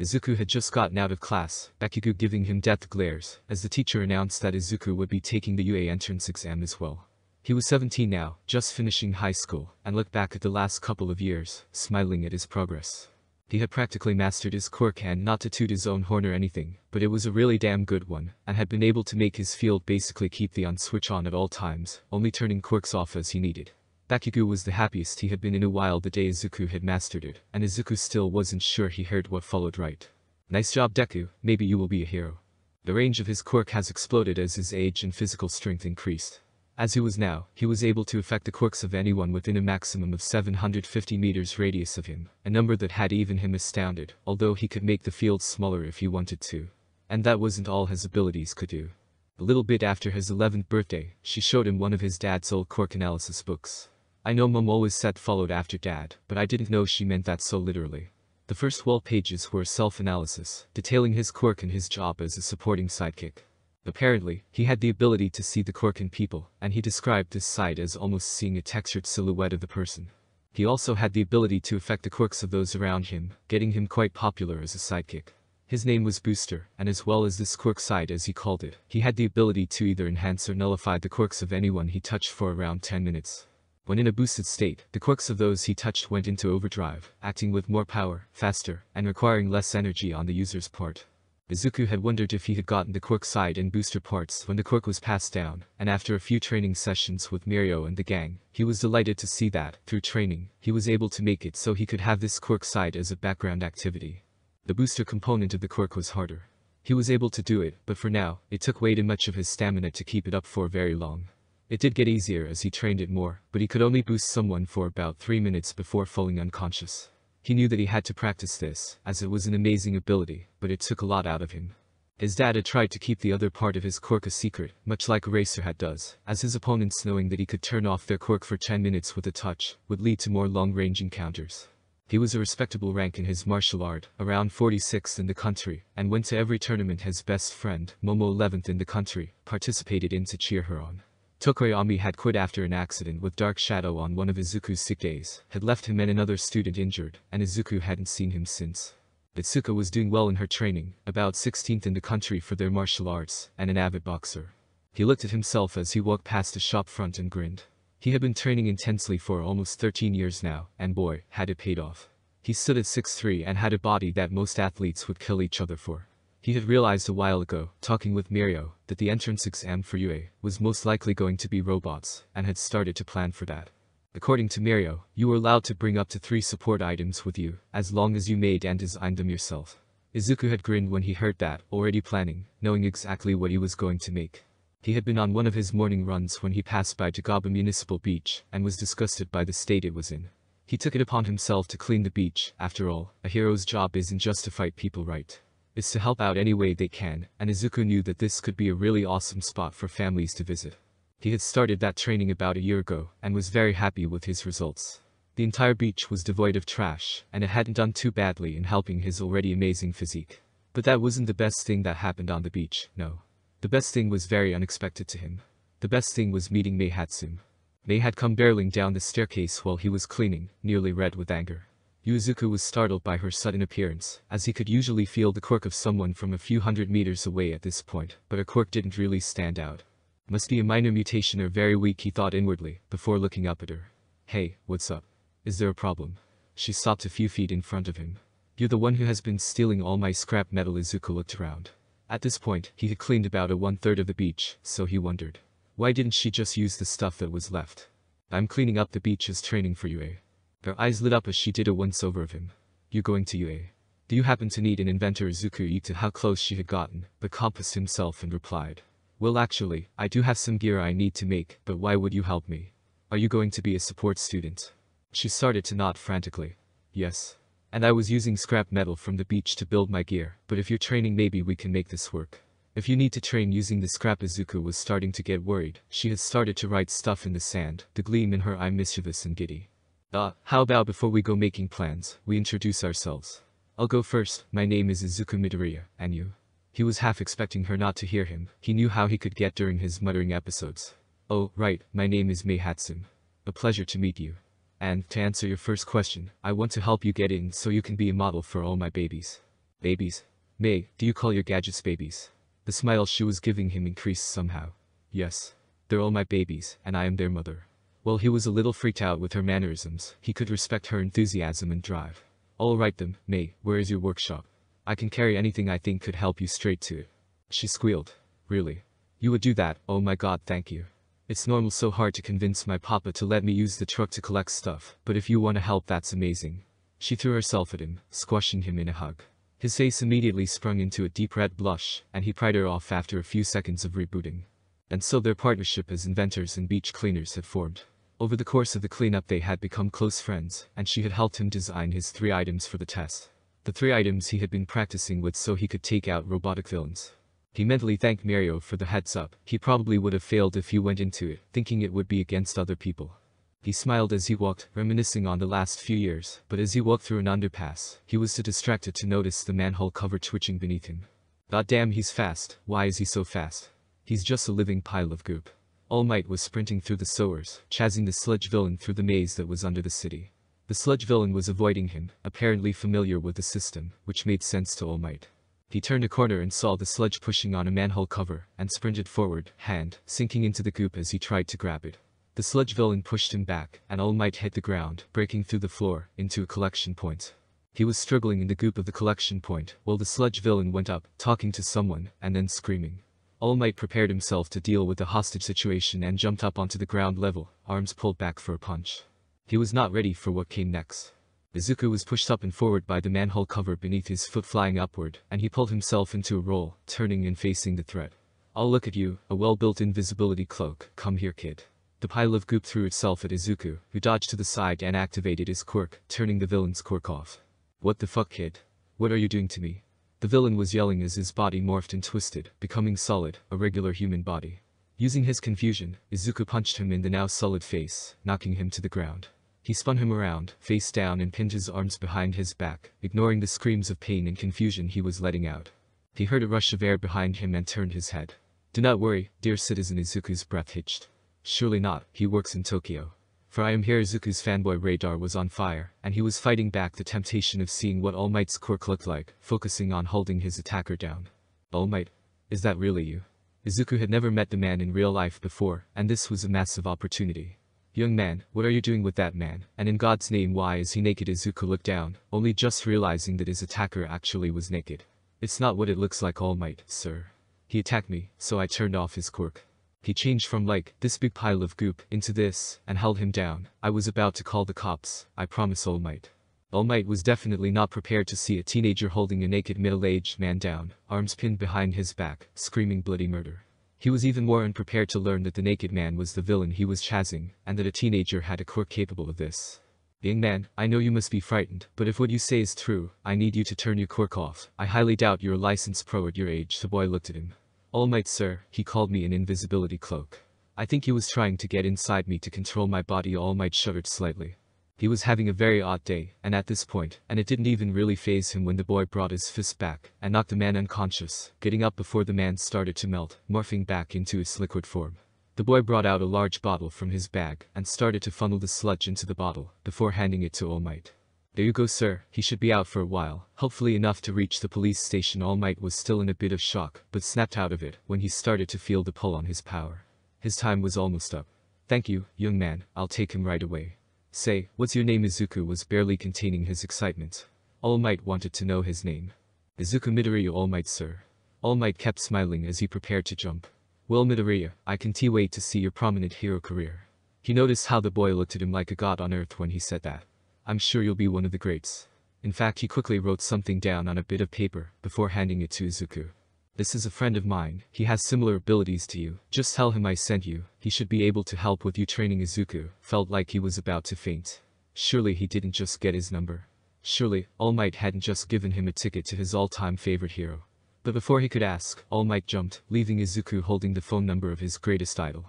Izuku had just gotten out of class, Bakugo giving him death glares, as the teacher announced that Izuku would be taking the UA entrance exam as well. He was 17 now, just finishing high school, and looked back at the last couple of years, smiling at his progress. He had practically mastered his quirk, and not to toot his own horn or anything, but it was a really damn good one, and had been able to make his field basically keep the on switch on at all times, only turning quirks off as he needed. Bakugo was the happiest he had been in a while the day Izuku had mastered it, and Izuku still wasn't sure he heard what followed right. Nice job, Deku, maybe you will be a hero. The range of his quirk has exploded as his age and physical strength increased. As he was now, he was able to affect the quirks of anyone within a maximum of 750 meters radius of him, a number that had even him astounded, although he could make the field smaller if he wanted to. And that wasn't all his abilities could do. A little bit after his 11th birthday, she showed him one of his dad's old quirk analysis books. I know Mom always said followed after dad, but I didn't know she meant that so literally. The first 12 pages were self-analysis, detailing his quirk and his job as a supporting sidekick. Apparently, he had the ability to see the quirk in people, and he described this side as almost seeing a textured silhouette of the person. He also had the ability to affect the quirks of those around him, getting him quite popular as a sidekick. His name was Booster, and as well as this quirk side as he called it, he had the ability to either enhance or nullify the quirks of anyone he touched for around 10 minutes. When in a boosted state, the quirks of those he touched went into overdrive, acting with more power, faster, and requiring less energy on the user's part. Izuku had wondered if he had gotten the quirk side and booster parts when the quirk was passed down, and after a few training sessions with Mirio and the gang, he was delighted to see that, through training, he was able to make it so he could have this quirk side as a background activity. The booster component of the quirk was harder. He was able to do it, but for now, it took way too much of his stamina to keep it up for very long. It did get easier as he trained it more, but he could only boost someone for about 3 minutes before falling unconscious. He knew that he had to practice this, as it was an amazing ability, but it took a lot out of him. His dad had tried to keep the other part of his quirk a secret, much like Eraserhead does, as his opponents knowing that he could turn off their quirk for 10 minutes with a touch, would lead to more long-range encounters. He was a respectable rank in his martial art, around 46th in the country, and went to every tournament. His best friend, Momo 11th in the country, participated in to cheer her on. Tokoyami had quit after an accident with Dark Shadow on one of Izuku's sick days, had left him and another student injured, and Izuku hadn't seen him since. Itsuka was doing well in her training, about 16th in the country for their martial arts, and an avid boxer. He looked at himself as he walked past the shop front and grinned. He had been training intensely for almost 13 years now, and boy, had it paid off. He stood at 6'3" and had a body that most athletes would kill each other for. He had realized a while ago, talking with Mirio, that the entrance exam for UA was most likely going to be robots, and had started to plan for that. According to Mario, you were allowed to bring up to 3 support items with you, as long as you made and designed them yourself. Izuku had grinned when he heard that, already planning, knowing exactly what he was going to make. He had been on one of his morning runs when he passed by Tagaba Municipal Beach, and was disgusted by the state it was in. He took it upon himself to clean the beach. After all, a hero's job isn't just to fight people right. It's to help out any way they can, and Izuku knew that this could be a really awesome spot for families to visit. He had started that training about a year ago, and was very happy with his results. The entire beach was devoid of trash, and it hadn't done too badly in helping his already amazing physique. But that wasn't the best thing that happened on the beach, no. The best thing was very unexpected to him. The best thing was meeting Mei Hatsum. Mei had come barreling down the staircase while he was cleaning, nearly red with anger. Izuku was startled by her sudden appearance, as he could usually feel the quirk of someone from a few hundred meters away at this point, but her quirk didn't really stand out. Must be a minor mutation or very weak, he thought inwardly, before looking up at her. Hey, what's up? Is there a problem? She stopped a few feet in front of him. You're the one who has been stealing all my scrap metal. Izuku looked around. At this point, he had cleaned about 1/3 of the beach, so he wondered. Why didn't she just use the stuff that was left? I'm cleaning up the beach as training for you, eh? Her eyes lit up as she did a once-over of him. You going to you, eh? Do you happen to need an inventor? Izuku eeked at how close she had gotten, but compassed himself and replied. Well actually, I do have some gear I need to make, but why would you help me? Are you going to be a support student? She started to nod frantically. Yes. And I was using scrap metal from the beach to build my gear, but if you're training maybe we can make this work. If you need to train using the scrap. Izuku was starting to get worried. She had started to write stuff in the sand, the gleam in her eye mischievous and giddy. How about before we go making plans, we introduce ourselves? I'll go first. My name is Izuku Midoriya, and you? He was half expecting her not to hear him. He knew how he could get during his muttering episodes. Oh, right, my name is Mei Hatsum. A pleasure to meet you. And, to answer your first question, I want to help you get in so you can be a model for all my babies. Babies? Mei, do you call your gadgets babies? The smile she was giving him increased somehow. Yes. They're all my babies, and I am their mother. While he was a little freaked out with her mannerisms, he could respect her enthusiasm and drive. All right then, Mei, where is your workshop? I can carry anything I think could help you straight to it. She squealed. Really? You would do that? Oh my god, thank you. It's normal so hard to convince my papa to let me use the truck to collect stuff, but if you want to help that's amazing. She threw herself at him, squashing him in a hug. His face immediately sprung into a deep red blush, and he pried her off after a few seconds of rebooting. And so their partnership as inventors and beach cleaners had formed. Over the course of the cleanup they had become close friends, and she had helped him design his 3 items for the test. The 3 items he had been practicing with so he could take out robotic villains. He mentally thanked Mario for the heads up. He probably would have failed if he went into it, thinking it would be against other people. He smiled as he walked, reminiscing on the last few years, but as he walked through an underpass, he was too distracted to notice the manhole cover twitching beneath him. God damn, he's fast. Why is he so fast? He's just a living pile of goop. All Might was sprinting through the sewers, chasing the sludge villain through the maze that was under the city. The sludge villain was avoiding him, apparently familiar with the system, which made sense to All Might. He turned a corner and saw the sludge pushing on a manhole cover, and sprinted forward, hand sinking into the goop as he tried to grab it. The sludge villain pushed him back, and All Might hit the ground, breaking through the floor, into a collection point. He was struggling in the goop of the collection point, while the sludge villain went up, talking to someone, and then screaming. All Might prepared himself to deal with the hostage situation and jumped up onto the ground level, arms pulled back for a punch. He was not ready for what came next. Izuku was pushed up and forward by the manhole cover beneath his foot flying upward, and he pulled himself into a roll, turning and facing the threat. I'll look at you, a well-built invisibility cloak. Come here, kid. The pile of goop threw itself at Izuku, who dodged to the side and activated his quirk, turning the villain's quirk off. What the fuck, kid? What are you doing to me? The villain was yelling as his body morphed and twisted, becoming solid, a regular human body. Using his confusion, Izuku punched him in the now solid face, knocking him to the ground. He spun him around, face down, and pinned his arms behind his back, ignoring the screams of pain and confusion he was letting out. He heard a rush of air behind him and turned his head. Do not worry, dear citizen. Izuku's breath hitched. Surely not, he works in Tokyo. For I am here. Izuku's fanboy radar was on fire, and he was fighting back the temptation of seeing what All Might's quirk looked like, focusing on holding his attacker down. All Might? Is that really you? Izuku had never met the man in real life before, and this was a massive opportunity. Young man, what are you doing with that man, and in God's name why is he naked? Izuku looked down, only just realizing that his attacker actually was naked. It's not what it looks like, All Might, sir. He attacked me, so I turned off his quirk. He changed from like, this big pile of goop, into this, and held him down. I was about to call the cops, I promise All Might. All Might was definitely not prepared to see a teenager holding a naked middle-aged man down, arms pinned behind his back, screaming bloody murder. He was even more unprepared to learn that the naked man was the villain he was chasing, and that a teenager had a quirk capable of this. Young man, I know you must be frightened, but if what you say is true, I need you to turn your quirk off. I highly doubt you're a licensed pro at your age. The boy looked at him. All Might, sir, he called me an invisibility cloak. I think he was trying to get inside me to control my body. All Might shuddered slightly. He was having a very odd day, and at this point, and it didn't even really faze him when the boy brought his fist back and knocked the man unconscious, getting up before the man started to melt, morphing back into his liquid form. The boy brought out a large bottle from his bag and started to funnel the sludge into the bottle, before handing it to All Might. There you go, sir. He should be out for a while, hopefully enough to reach the police station. All Might was still in a bit of shock, but snapped out of it when he started to feel the pull on his power. His time was almost up. Thank you, young man, I'll take him right away. Say, what's your name? Izuku was barely containing his excitement. All Might wanted to know his name. Izuku Midoriya. All Might, sir. All Might kept smiling as he prepared to jump. Well, Midoriya, I can't wait to see your prominent hero career. He noticed how the boy looked at him like a god on earth when he said that. I'm sure you'll be one of the greats. In fact, he quickly wrote something down on a bit of paper before handing it to Izuku. This is a friend of mine. He has similar abilities to you. Just tell him I sent you. He should be able to help with you training. Izuku felt like he was about to faint. Surely he didn't just get his number. Surely, All Might hadn't just given him a ticket to his all-time favorite hero. But before he could ask, All Might jumped, leaving Izuku holding the phone number of his greatest idol.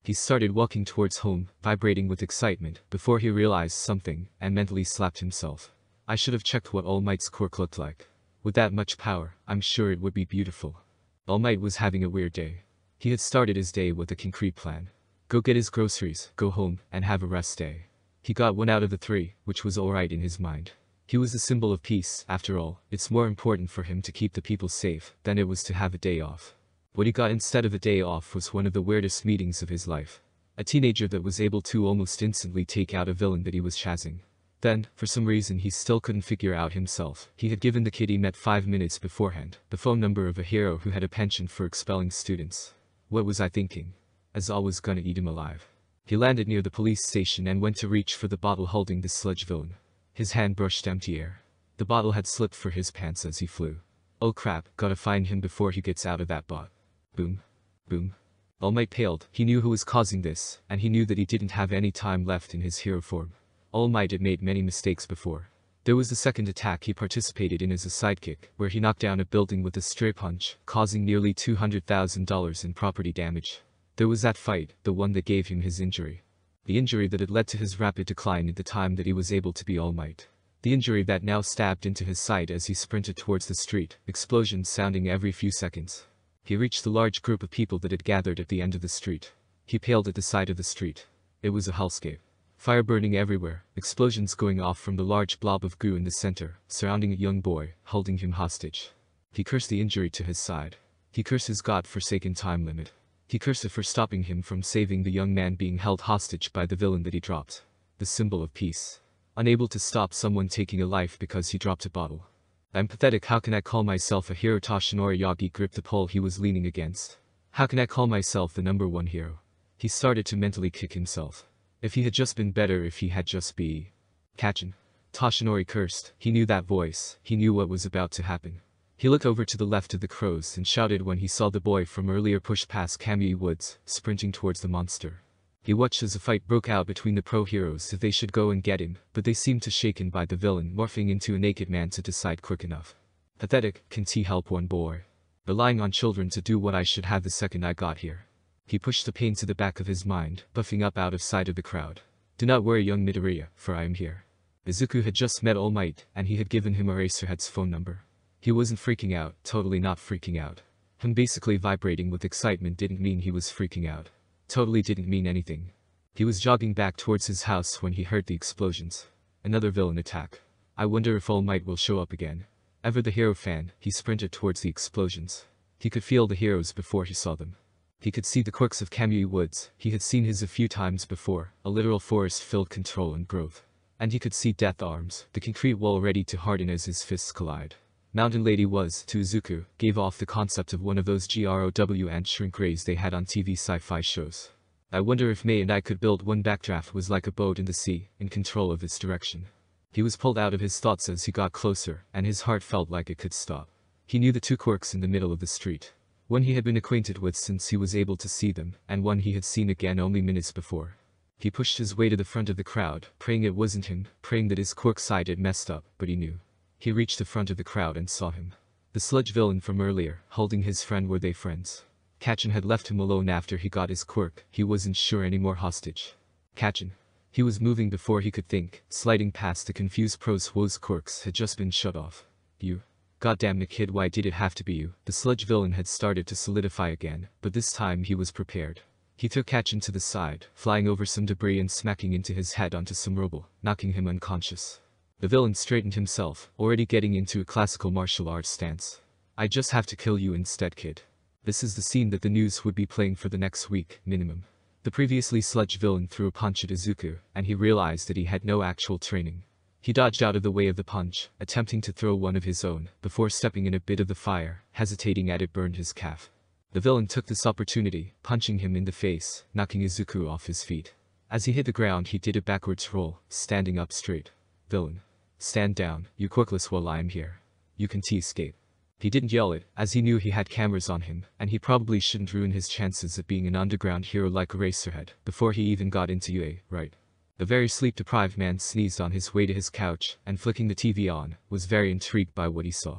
He started walking towards home, vibrating with excitement, before he realized something, and mentally slapped himself. I should have checked what All Might's quirk looked like. With that much power, I'm sure it would be beautiful. All Might was having a weird day. He had started his day with a concrete plan. Go get his groceries, go home, and have a rest day. He got one out of the three, which was alright in his mind. He was the symbol of peace. After all, it's more important for him to keep the people safe than it was to have a day off. What he got instead of a day off was one of the weirdest meetings of his life. A teenager that was able to almost instantly take out a villain that he was chasing. Then, for some reason he still couldn't figure out himself, he had given the kid he met 5 minutes beforehand the phone number of a hero who had a penchant for expelling students. What was I thinking? Azal was gonna eat him alive. He landed near the police station and went to reach for the bottle holding the sludge villain. His hand brushed empty air. The bottle had slipped for his pants as he flew. Oh crap, gotta find him before he gets out of that bot. Boom. Boom. All Might paled. He knew who was causing this, and he knew that he didn't have any time left in his hero form. All Might had made many mistakes before. There was the second attack he participated in as a sidekick, where he knocked down a building with a stray punch, causing nearly $200,000 in property damage. There was that fight, the one that gave him his injury. The injury that had led to his rapid decline in the time that he was able to be All Might. The injury that now stabbed into his side as he sprinted towards the street, explosions sounding every few seconds. He reached the large group of people that had gathered at the end of the street. He paled at the side of the street. It was a hellscape. Fire burning everywhere, explosions going off from the large blob of goo in the center, surrounding a young boy, holding him hostage. He cursed the injury to his side. He cursed his god-forsaken time limit. He cursed it for stopping him from saving the young man being held hostage by the villain that he dropped. The symbol of peace. Unable to stop someone taking a life because he dropped a bottle. I'm pathetic. How can I call myself a hero? Toshinori Yagi gripped the pole he was leaning against. How can I call myself the #1 hero? He started to mentally kick himself. If he had just been better, if he had just be catching. Toshinori cursed. He knew that voice. He knew what was about to happen. He looked over to the left of the crows and shouted when he saw the boy from earlier push past Kamui Woods, sprinting towards the monster. He watched as a fight broke out between the pro heroes if they should go and get him, but they seemed too shaken by the villain morphing into a naked man to decide quick enough. Pathetic. Can't he help one boy? Relying on children to do what I should have the second I got here. He pushed the pain to the back of his mind, buffing up out of sight of the crowd. Do not worry, young Midoriya, for I am here. Izuku had just met All Might, and he had given him Eraserhead's phone number. He wasn't freaking out, totally not freaking out. Him basically vibrating with excitement didn't mean he was freaking out. Totally didn't mean anything. He was jogging back towards his house when he heard the explosions. Another villain attack. I wonder if All Might will show up again. Ever the hero fan, he sprinted towards the explosions. He could feel the heroes before he saw them. He could see the quirks of Kamui Woods. He had seen his a few times before, a literal forest-filled control and growth. And he could see Death Arms, the concrete wall ready to harden as his fists collide. Mountain Lady was, to Izuku, gave off the concept of one of those GROW ant shrink rays they had on TV sci-fi shows. I wonder if May and I could build one. Backdraft was like a boat in the sea, in control of its direction. He was pulled out of his thoughts as he got closer, and his heart felt like it could stop. He knew the two Quirks in the middle of the street. One he had been acquainted with since he was able to see them, and one he had seen again only minutes before. He pushed his way to the front of the crowd, praying it wasn't him, praying that his Quirk side had messed up, but he knew. He reached the front of the crowd and saw him. The sludge villain from earlier, holding his friend. Were they friends? Kachin had left him alone after he got his Quirk. He wasn't sure anymore. Hostage. Kachin. He was moving before he could think, sliding past the confused pros whose Quirks had just been shut off. You. Goddamn it, kid, why did it have to be you? The sludge villain had started to solidify again, but this time he was prepared. He took Kachin to the side, flying over some debris and smacking into his head onto some rubble, knocking him unconscious. The villain straightened himself, already getting into a classical martial arts stance. I just have to kill you instead, kid. This is the scene that the news would be playing for the next week, minimum. The previously sludge villain threw a punch at Izuku, and he realized that he had no actual training. He dodged out of the way of the punch, attempting to throw one of his own, before stepping in a bit of the fire, hesitating at it burned his calf. The villain took this opportunity, punching him in the face, knocking Izuku off his feet. As he hit the ground he did a backwards roll, standing up straight. Villain. Stand down, you Quirkless, while I am here. You can escape. He didn't yell it, as he knew he had cameras on him, and he probably shouldn't ruin his chances of being an underground hero like Eraserhead, before he even got into UA, right? The very sleep-deprived man sneezed on his way to his couch, and flicking the TV on, was very intrigued by what he saw.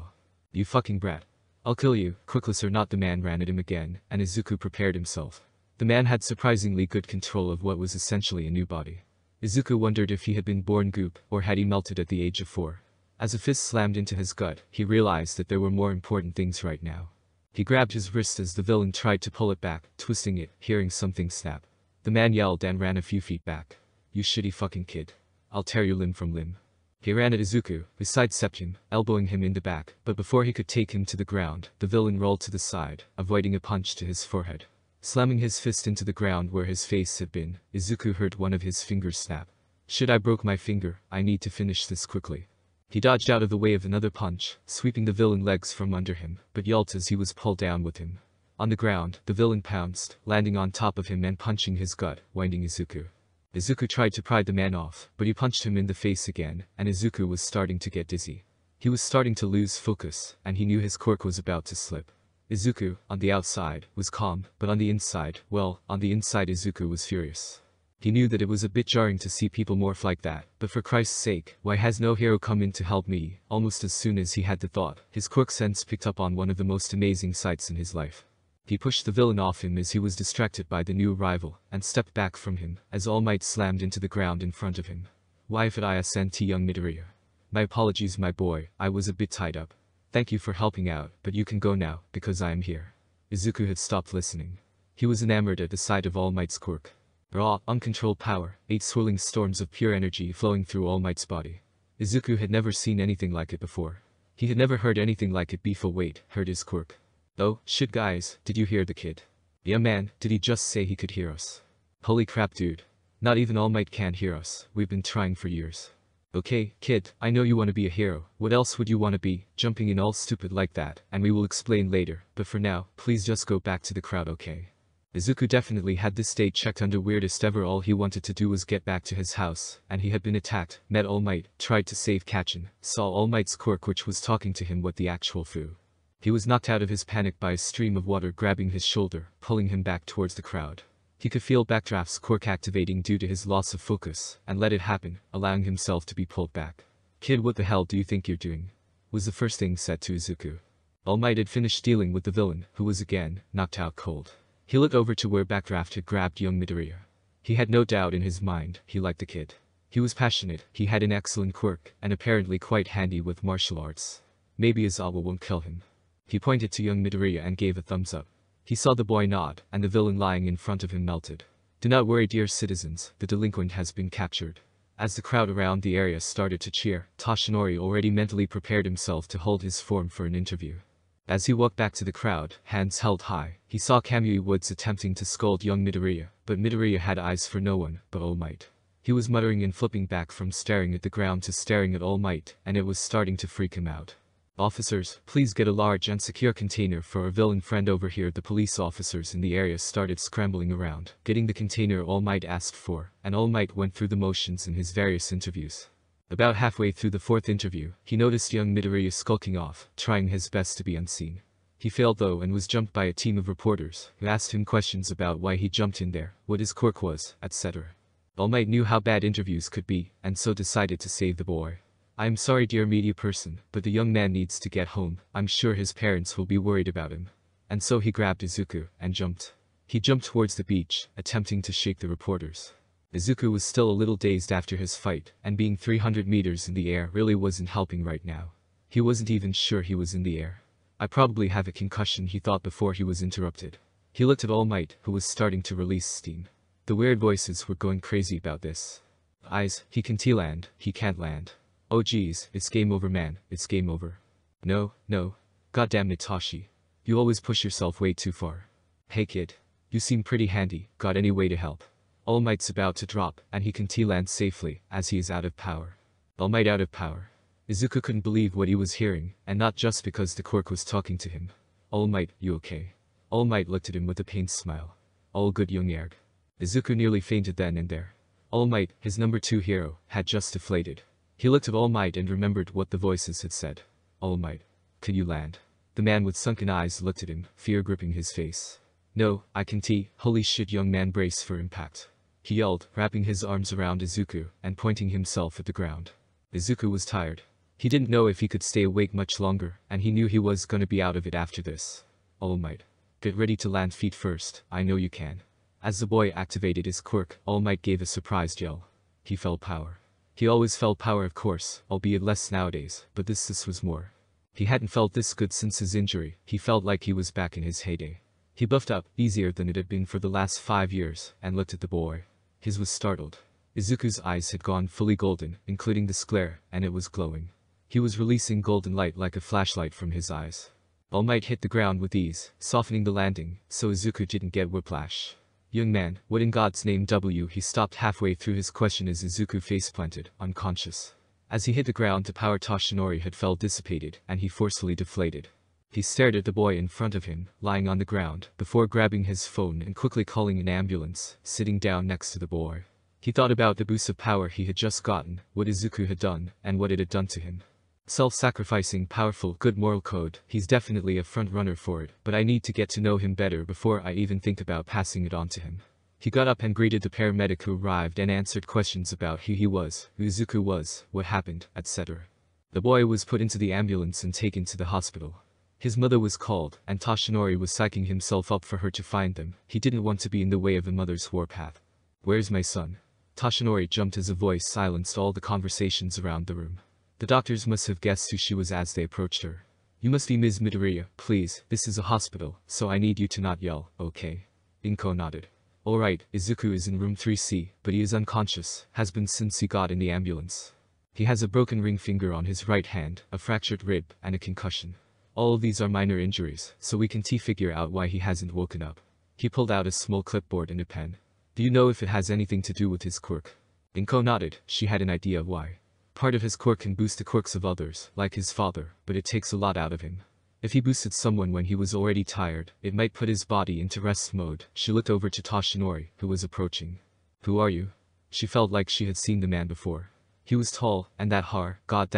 You fucking brat. I'll kill you, Quirkless or not. The man ran at him again, and Izuku prepared himself. The man had surprisingly good control of what was essentially a new body. Izuku wondered if he had been born goop, or had he melted at the age of 4. As a fist slammed into his gut, he realized that there were more important things right now. He grabbed his wrist as the villain tried to pull it back, twisting it, hearing something snap. The man yelled and ran a few feet back. You shitty fucking kid. I'll tear you limb from limb. He ran at Izuku, who sidestepped him, elbowing him in the back, but before he could take him to the ground, the villain rolled to the side, avoiding a punch to his forehead. Slamming his fist into the ground where his face had been, Izuku heard one of his fingers snap. Shit, I broke my finger, I need to finish this quickly. He dodged out of the way of another punch, sweeping the villain's legs from under him, but yelped as he was pulled down with him. On the ground, the villain pounced, landing on top of him and punching his gut, winding Izuku. Izuku tried to pry the man off, but he punched him in the face again, and Izuku was starting to get dizzy. He was starting to lose focus, and he knew his Quirk was about to slip. Izuku, on the outside, was calm, but on the inside, well, on the inside Izuku was furious. He knew that it was a bit jarring to see people morph like that, but for Christ's sake, why has no hero come in to help me? Almost as soon as he had the thought, his Quirk sense picked up on one of the most amazing sights in his life. He pushed the villain off him as he was distracted by the new arrival, and stepped back from him, as All Might slammed into the ground in front of him. Why if I sent young Midoriya? My apologies my boy, I was a bit tied up. Thank you for helping out, but you can go now, because I am here. Izuku had stopped listening. He was enamored at the sight of All Might's Quirk. Raw, uncontrolled power, 8 swirling storms of pure energy flowing through All Might's body. Izuku had never seen anything like it before. He had never heard anything like it before. Wait, heard his Quirk. Oh, shit guys, did you hear the kid? Yeah man, did he just say he could hear us? Holy crap dude. Not even All Might can hear us, we've been trying for years. Okay, kid, I know you want to be a hero, what else would you want to be, jumping in all stupid like that, and we will explain later, but for now, please just go back to the crowd, okay? Izuku definitely had this state checked under weirdest ever. All he wanted to do was get back to his house, and he had been attacked, met All Might, tried to save Kachin, saw All Might's Quirk which was talking to him what the actual foo. He was knocked out of his panic by a stream of water grabbing his shoulder, pulling him back towards the crowd. He could feel Backdraft's Quirk activating due to his loss of focus, and let it happen, allowing himself to be pulled back. Kid, what the hell do you think you're doing? Was the first thing said to Izuku. All Might had finished dealing with the villain, who was again, knocked out cold. He looked over to where Backdraft had grabbed young Midoriya. He had no doubt in his mind, he liked the kid. He was passionate, he had an excellent Quirk, and apparently quite handy with martial arts. Maybe Izawa won't kill him. He pointed to young Midoriya and gave a thumbs up. He saw the boy nod, and the villain lying in front of him melted. Do not worry dear citizens, the delinquent has been captured. As the crowd around the area started to cheer, Toshinori already mentally prepared himself to hold his form for an interview. As he walked back to the crowd, hands held high, he saw Kamui Woods attempting to scold young Midoriya, but Midoriya had eyes for no one but All Might. He was muttering and flipping back from staring at the ground to staring at All Might, and it was starting to freak him out. Officers, please get a large and secure container for our villain friend over here. The police officers in the area started scrambling around, getting the container All Might asked for, and All Might went through the motions in his various interviews. About halfway through the fourth interview, he noticed young Midoriya skulking off, trying his best to be unseen. He failed though and was jumped by a team of reporters, who asked him questions about why he jumped in there, what his quirk was, etc. All Might knew how bad interviews could be, and so decided to save the boy. "I am sorry dear media person, but the young man needs to get home. I'm sure his parents will be worried about him." And so he grabbed Izuku, and jumped. He jumped towards the beach, attempting to shake the reporters. Izuku was still a little dazed after his fight, and being 300 meters in the air really wasn't helping right now. He wasn't even sure he was in the air. "I probably have a concussion," he thought before he was interrupted. He looked at All Might, who was starting to release steam. The weird voices were going crazy about this. "Eyes, he can T-land, he can't land. Oh geez, it's game over man, it's game over. No, no. Goddamn Natashi. You always push yourself way too far. Hey kid. You seem pretty handy, got any way to help?" All Might's about to drop, and he can T-land safely, as he is out of power. All Might out of power. Izuku couldn't believe what he was hearing, and not just because the Quirk was talking to him. "All Might, you okay?" All Might looked at him with a pained smile. "All good young Erg." Izuku nearly fainted then and there. All Might, his number 2 hero, had just deflated. He looked at All Might and remembered what the voices had said. "All Might, can you land?" The man with sunken eyes looked at him, fear gripping his face. "No, I can T. Holy shit young man, brace for impact," he yelled, wrapping his arms around Izuku, and pointing himself at the ground. Izuku was tired. He didn't know if he could stay awake much longer, and he knew he was gonna be out of it after this. "All Might, get ready to land feet first, I know you can." As the boy activated his quirk, All Might gave a surprised yell. He felt power. He always felt power of course, albeit less nowadays, but this was more. He hadn't felt this good since his injury. He felt like he was back in his heyday. He buffed up, easier than it had been for the last 5 years, and looked at the boy. His was startled. Izuku's eyes had gone fully golden, including the sclera, and it was glowing. He was releasing golden light like a flashlight from his eyes. All Might hit the ground with ease, softening the landing, so Izuku didn't get whiplash. "Young man, what in God's name W?" He stopped halfway through his question as Izuku face-planted, unconscious. As he hit the ground the power Toshinori had felt dissipated, and he forcefully deflated. He stared at the boy in front of him, lying on the ground, before grabbing his phone and quickly calling an ambulance, sitting down next to the boy. He thought about the boost of power he had just gotten, what Izuku had done, and what it had done to him. Self-sacrificing, powerful, good moral code, he's definitely a front-runner for it, but I need to get to know him better before I even think about passing it on to him. He got up and greeted the paramedic who arrived and answered questions about who he was, who Izuku was, what happened, etc. The boy was put into the ambulance and taken to the hospital. His mother was called, and Toshinori was psyching himself up for her to find them. He didn't want to be in the way of a mother's warpath. "Where's my son?" Toshinori jumped as a voice silenced all the conversations around the room. The doctors must have guessed who she was as they approached her. "You must be Ms. Midoriya, please, this is a hospital, so I need you to not yell, okay?" Inko nodded. "Alright, Izuku is in room 3C, but he is unconscious, has been since he got in the ambulance. He has a broken ring finger on his right hand, a fractured rib, and a concussion. All of these are minor injuries, so we can figure out why he hasn't woken up." He pulled out a small clipboard and a pen. "Do you know if it has anything to do with his quirk?" Inko nodded. She had an idea of why. Part of his quirk can boost the quirks of others, like his father, but it takes a lot out of him. If he boosted someone when he was already tired, it might put his body into rest mode. She looked over to Toshinori, who was approaching. "Who are you?" She felt like she had seen the man before. He was tall, and that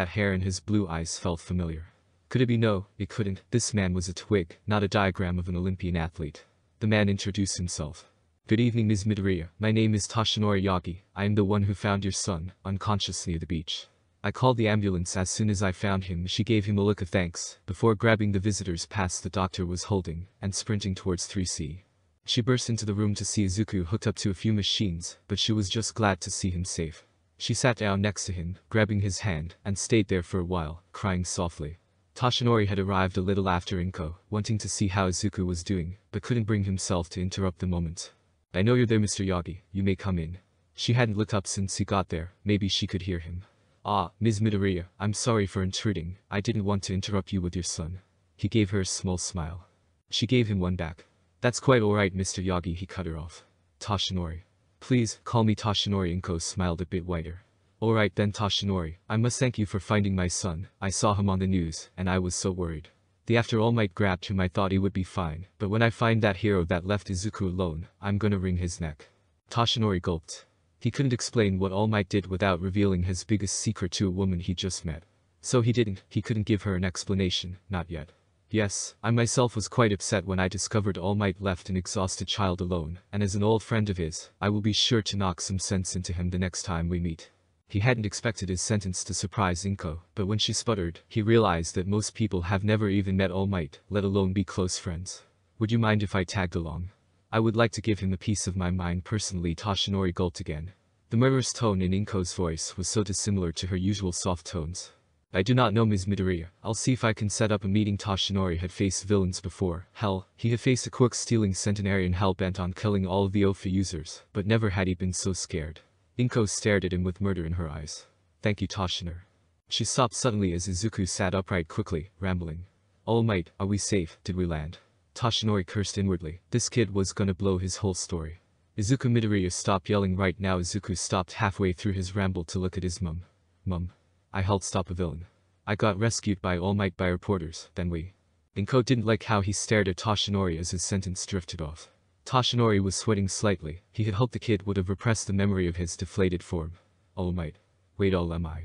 hair in his blue eyes felt familiar. Could it be? No, it couldn't. This man was a twig, not a diagram of an Olympian athlete. The man introduced himself. "Good evening Ms. Midoriya, my name is Toshinori Yagi, I am the one who found your son, unconscious near the beach. I called the ambulance as soon as I found him." She gave him a look of thanks, before grabbing the visitor's pass the doctor was holding, and sprinting towards 3C. She burst into the room to see Izuku hooked up to a few machines, but she was just glad to see him safe. She sat down next to him, grabbing his hand, and stayed there for a while, crying softly. Toshinori had arrived a little after Inko, wanting to see how Izuku was doing, but couldn't bring himself to interrupt the moment. "I know you're there Mr. Yagi, you may come in." She hadn't looked up since he got there, maybe she could hear him. "Ah, Ms. Midoriya, I'm sorry for intruding, I didn't want to interrupt you with your son." He gave her a small smile. She gave him one back. "That's quite alright Mr. Yagi," he cut her off. "Toshinori. Please, call me Toshinori." Inko smiled a bit wider. Alright then Toshinori, I must thank you for finding my son. I saw him on the news, and I was so worried. The After All Might grabbed him I thought he would be fine, but when I find that hero that left Izuku alone, I'm gonna wring his neck. Toshinori gulped. He couldn't explain what All Might did without revealing his biggest secret to a woman he just met. So he couldn't give her an explanation, not yet. Yes, I myself was quite upset when I discovered All Might left an exhausted child alone, and as an old friend of his, I will be sure to knock some sense into him the next time we meet. He hadn't expected his sentence to surprise Inko, but when she sputtered, he realized that most people have never even met All Might, let alone be close friends. Would you mind if I tagged along? I would like to give him a piece of my mind personally. Toshinori gulped again. The murderous tone in Inko's voice was so dissimilar to her usual soft tones. I do not know Ms. Midoriya. I'll see if I can set up a meeting. Toshinori had faced villains before. Hell, he had faced a Quirk-stealing centenarian hell-bent on killing all of the OFA users, but never had he been so scared. Inko stared at him with murder in her eyes. Thank you Toshinori. She stopped suddenly as Izuku sat upright quickly, rambling. All Might, are we safe? Did we land? Toshinori cursed inwardly. This kid was gonna blow his whole story. Izuku Midoriya stop yelling right now. Izuku stopped halfway through his ramble to look at his mum. Mum. I helped stop a villain. I got rescued by All Might by reporters, then we. Inko didn't like how he stared at Toshinori as his sentence drifted off. Toshinori was sweating slightly. He had hoped the kid would have repressed the memory of his deflated form. All Might. Wait, all am I?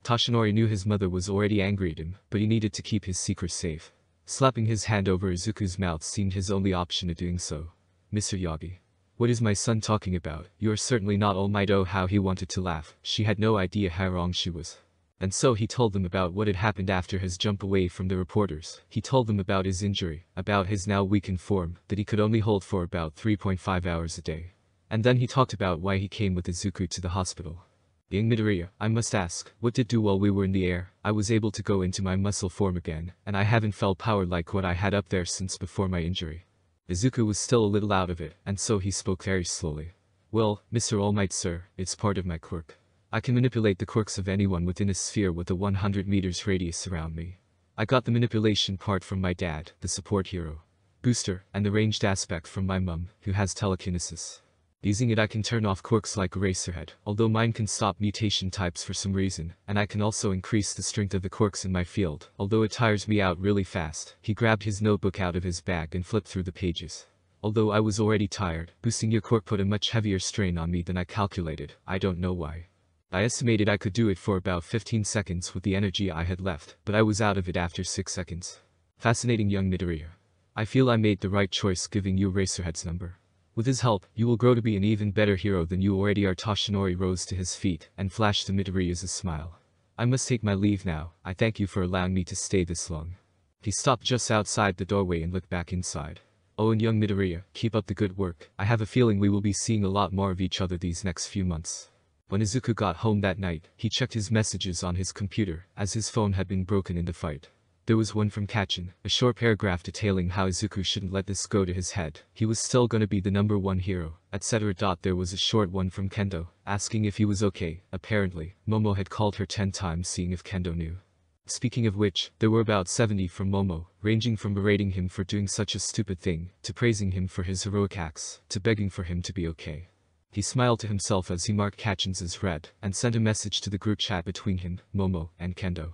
Toshinori knew his mother was already angry at him, but he needed to keep his secret safe. Slapping his hand over Izuku's mouth seemed his only option of doing so. Mr. Yagi. What is my son talking about? You are certainly not All Might. Oh, how he wanted to laugh. She had no idea how wrong she was. And so he told them about what had happened after his jump away from the reporters. He told them about his injury, about his now weakened form, that he could only hold for about 3.5 hours a day. And then he talked about why he came with Izuku to the hospital. Young Midoriya, I must ask, what did do while we were in the air? I was able to go into my muscle form again, and I haven't felt power like what I had up there since before my injury. Izuku was still a little out of it, and so he spoke very slowly. Well, Mr. All Might sir, it's part of my quirk. I can manipulate the quirks of anyone within a sphere with a 100 meters radius around me. I got the manipulation part from my dad, the support hero. Booster, and the ranged aspect from my mum, who has telekinesis. Using it I can turn off quirks like Eraserhead, although mine can stop mutation types for some reason, and I can also increase the strength of the quirks in my field, although it tires me out really fast. He grabbed his notebook out of his bag and flipped through the pages. Although I was already tired, boosting your quirk put a much heavier strain on me than I calculated. I don't know why. I estimated I could do it for about 15 seconds with the energy I had left, but I was out of it after 6 seconds. Fascinating young Midoriya. I feel I made the right choice giving you Eraserhead's number. With his help, you will grow to be an even better hero than you already are. Toshinori rose to his feet and flashed to Midoriya's a smile. I must take my leave now. I thank you for allowing me to stay this long. He stopped just outside the doorway and looked back inside. Oh, and young Midoriya, keep up the good work. I have a feeling we will be seeing a lot more of each other these next few months. When Izuku got home that night, he checked his messages on his computer, as his phone had been broken in the fight. There was one from Kachin, a short paragraph detailing how Izuku shouldn't let this go to his head. He was still gonna be the #1 hero, etc. There was a short one from Kendo, asking if he was okay. Apparently, Momo had called her 10 times seeing if Kendo knew. Speaking of which, there were about 70 from Momo, ranging from berating him for doing such a stupid thing, to praising him for his heroic acts, to begging for him to be okay. He smiled to himself as he marked Kachin's as read, and sent a message to the group chat between him, Momo, and Kendo.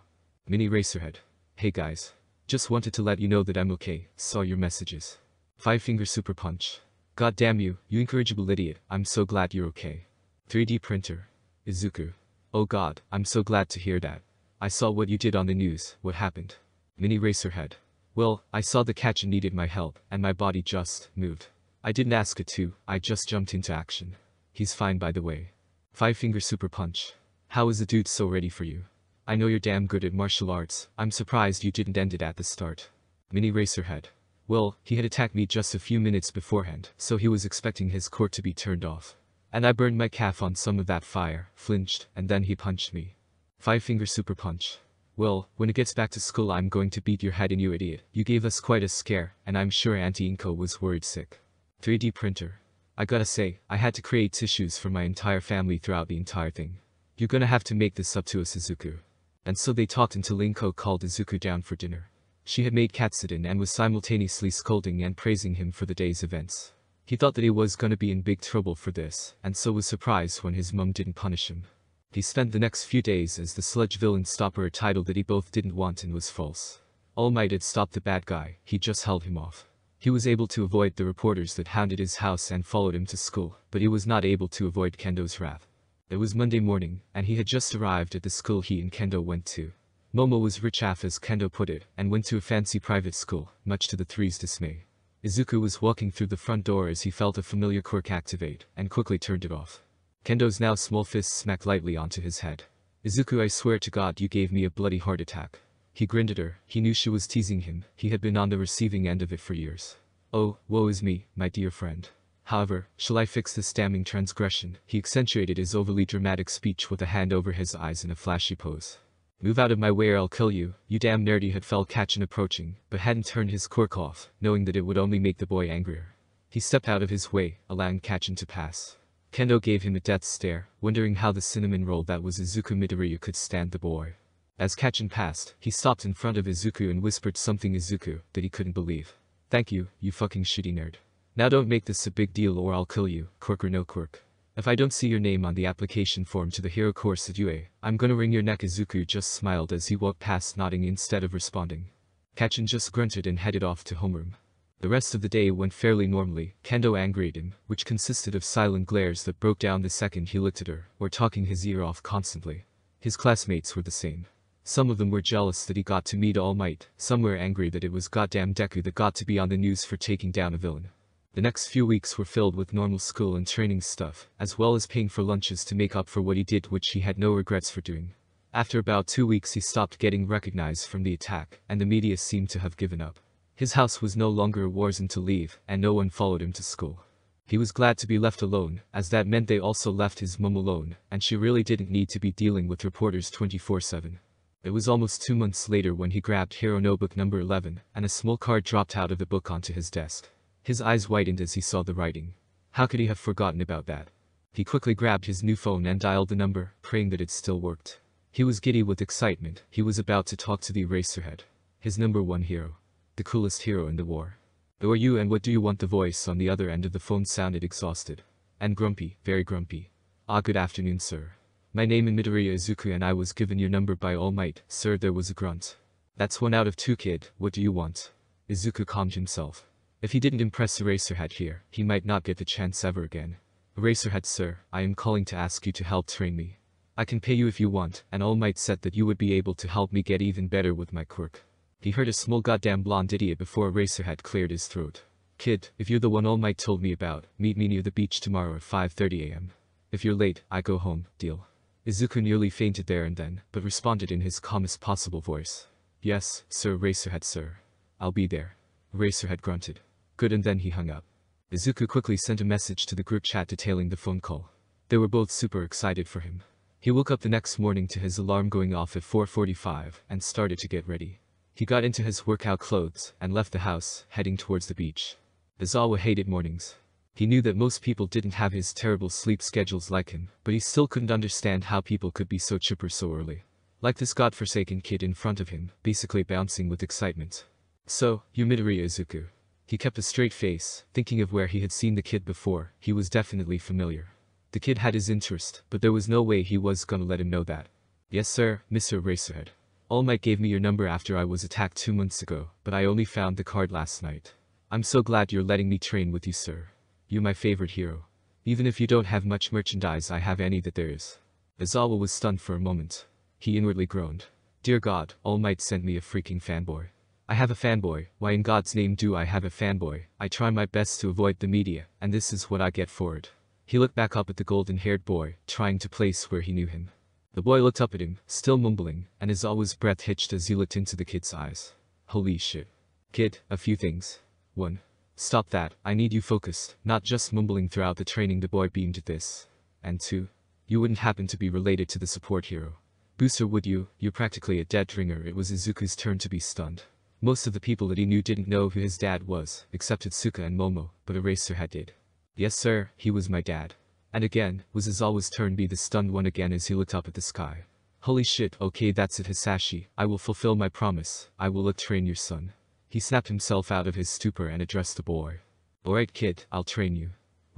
Mini Racerhead. Hey guys. Just wanted to let you know that I'm okay. Saw your messages. 5-finger super punch. God damn you, you incorrigible idiot. I'm so glad you're okay. 3D printer. Izuku. Oh god, I'm so glad to hear that. I saw what you did on the news. What happened? Mini Racerhead. Well, I saw the Kachin needed my help, and my body just moved. I didn't ask it to, I just jumped into action. He's fine by the way. 5-finger super punch. How is the dude so ready for you? I know you're damn good at martial arts. I'm surprised you didn't end it at the start. Mini Racerhead. Well, he had attacked me just a few minutes beforehand, so he was expecting his core to be turned off. And I burned my calf on some of that fire, flinched, and then he punched me. 5-finger super punch. Well, when it gets back to school I'm going to beat your head in, you idiot. You gave us quite a scare, and I'm sure Auntie Inko was worried sick. 3D printer. I gotta say, I had to create tissues for my entire family throughout the entire thing. You're gonna have to make this up to us, Izuku. And so they talked until Inko called Izuku down for dinner. She had made Katsudon and was simultaneously scolding and praising him for the day's events. He thought that he was gonna be in big trouble for this, and so was surprised when his mum didn't punish him. He spent the next few days as the sludge villain stopper, a title that he both didn't want and was false. All Might had stopped the bad guy, he just held him off. He was able to avoid the reporters that hounded his house and followed him to school, but he was not able to avoid Kendo's wrath. It was Monday morning, and he had just arrived at the school he and Kendo went to. Momo was rich af, as Kendo put it, and went to a fancy private school, much to the three's dismay. Izuku was walking through the front door as he felt a familiar quirk activate, and quickly turned it off. Kendo's now small fist smacked lightly onto his head. "Izuku, I swear to God you gave me a bloody heart attack." He grinned at her, he knew she was teasing him, he had been on the receiving end of it for years. "Oh, woe is me, my dear friend. However, shall I fix this damning transgression?" He accentuated his overly dramatic speech with a hand over his eyes in a flashy pose. "Move out of my way or I'll kill you, you damn nerd." He had felt Kachin approaching, but hadn't turned his quirk off, knowing that it would only make the boy angrier. He stepped out of his way, allowing Kachin to pass. Kendo gave him a death stare, wondering how the cinnamon roll that was Izuku Midoriya could stand the boy. As Kachin passed, he stopped in front of Izuku and whispered something Izuku that he couldn't believe. "Thank you, you fucking shitty nerd. Now don't make this a big deal or I'll kill you, quirk or no quirk. If I don't see your name on the application form to the hero course at UA, I'm gonna wring your neck." Izuku just smiled as he walked past, nodding instead of responding. Kachin just grunted and headed off to homeroom. The rest of the day went fairly normally. Kendo angered him, which consisted of silent glares that broke down the second he looked at her, or talking his ear off constantly. His classmates were the same. Some of them were jealous that he got to meet All Might, some were angry that it was goddamn Deku that got to be on the news for taking down a villain. The next few weeks were filled with normal school and training stuff, as well as paying for lunches to make up for what he did, which he had no regrets for doing. After about 2 weeks he stopped getting recognized from the attack, and the media seemed to have given up. His house was no longer a war zone to leave, and no one followed him to school. He was glad to be left alone, as that meant they also left his mom alone, and she really didn't need to be dealing with reporters 24/7. It was almost 2 months later when he grabbed Hero Notebook number 11, and a small card dropped out of the book onto his desk. His eyes widened as he saw the writing. How could he have forgotten about that? He quickly grabbed his new phone and dialed the number, praying that it still worked. He was giddy with excitement, he was about to talk to the Eraserhead. His number 1 hero. The coolest hero in the war. "Who are you and what do you want?" The voice on the other end of the phone sounded exhausted. And grumpy, very grumpy. "Ah, good afternoon, sir. My name is Midoriya Izuku and I was given your number by All Might." "Sir," there was a grunt. "That's 1 out of 2, kid, what do you want?" Izuku calmed himself. If he didn't impress Eraserhead here, he might not get the chance ever again. "Eraserhead, sir, I am calling to ask you to help train me. I can pay you if you want, and All Might said that you would be able to help me get even better with my quirk." He heard a small goddamn blonde idiot before Eraserhead cleared his throat. "Kid, if you're the one All Might told me about, meet me near the beach tomorrow at 5:30 a.m. If you're late, I go home, deal?" Izuku nearly fainted there and then, but responded in his calmest possible voice. "Yes, sir, Eraserhead, sir. I'll be there." Eraserhead grunted. "Good," and then he hung up. Izuku quickly sent a message to the group chat detailing the phone call. They were both super excited for him. He woke up the next morning to his alarm going off at 4:45 and started to get ready. He got into his workout clothes and left the house, heading towards the beach. Izawa hated mornings. He knew that most people didn't have his terrible sleep schedules like him, but he still couldn't understand how people could be so chipper so early. Like this godforsaken kid in front of him, basically bouncing with excitement. "So, you Midoriya Izuku." He kept a straight face, thinking of where he had seen the kid before. He was definitely familiar. The kid had his interest, but there was no way he was gonna let him know that. "Yes sir, Mr. Eraserhead. All Might gave me your number after I was attacked 2 months ago, but I only found the card last night. I'm so glad you're letting me train with you, sir. You're my favorite hero. Even if you don't have much merchandise, I have any that there is." Izawa was stunned for a moment. He inwardly groaned. "Dear God, All Might sent me a freaking fanboy. I have a fanboy, why in God's name do I have a fanboy? I try my best to avoid the media, and this is what I get for it." He looked back up at the golden-haired boy, trying to place where he knew him. The boy looked up at him, still mumbling, and Izawa's breath hitched as he looked into the kid's eyes. "Holy shit. Kid, a few things. 1. Stop that, I need you focused, not just mumbling throughout the training." The boy beamed at this. "And 2. You wouldn't happen to be related to the support hero Booster, would you? You're practically a dead ringer." It was Izuku's turn to be stunned. Most of the people that he knew didn't know who his dad was, except Atsuka and Momo, but Eraserhead did. "Yes sir, he was my dad." And again, was Izawa's turn be the stunned one again as he looked up at the sky. "Holy shit, okay, that's it Hisashi, I will fulfill my promise, I will train your son." He snapped himself out of his stupor and addressed the boy. "Alright kid, I'll train you.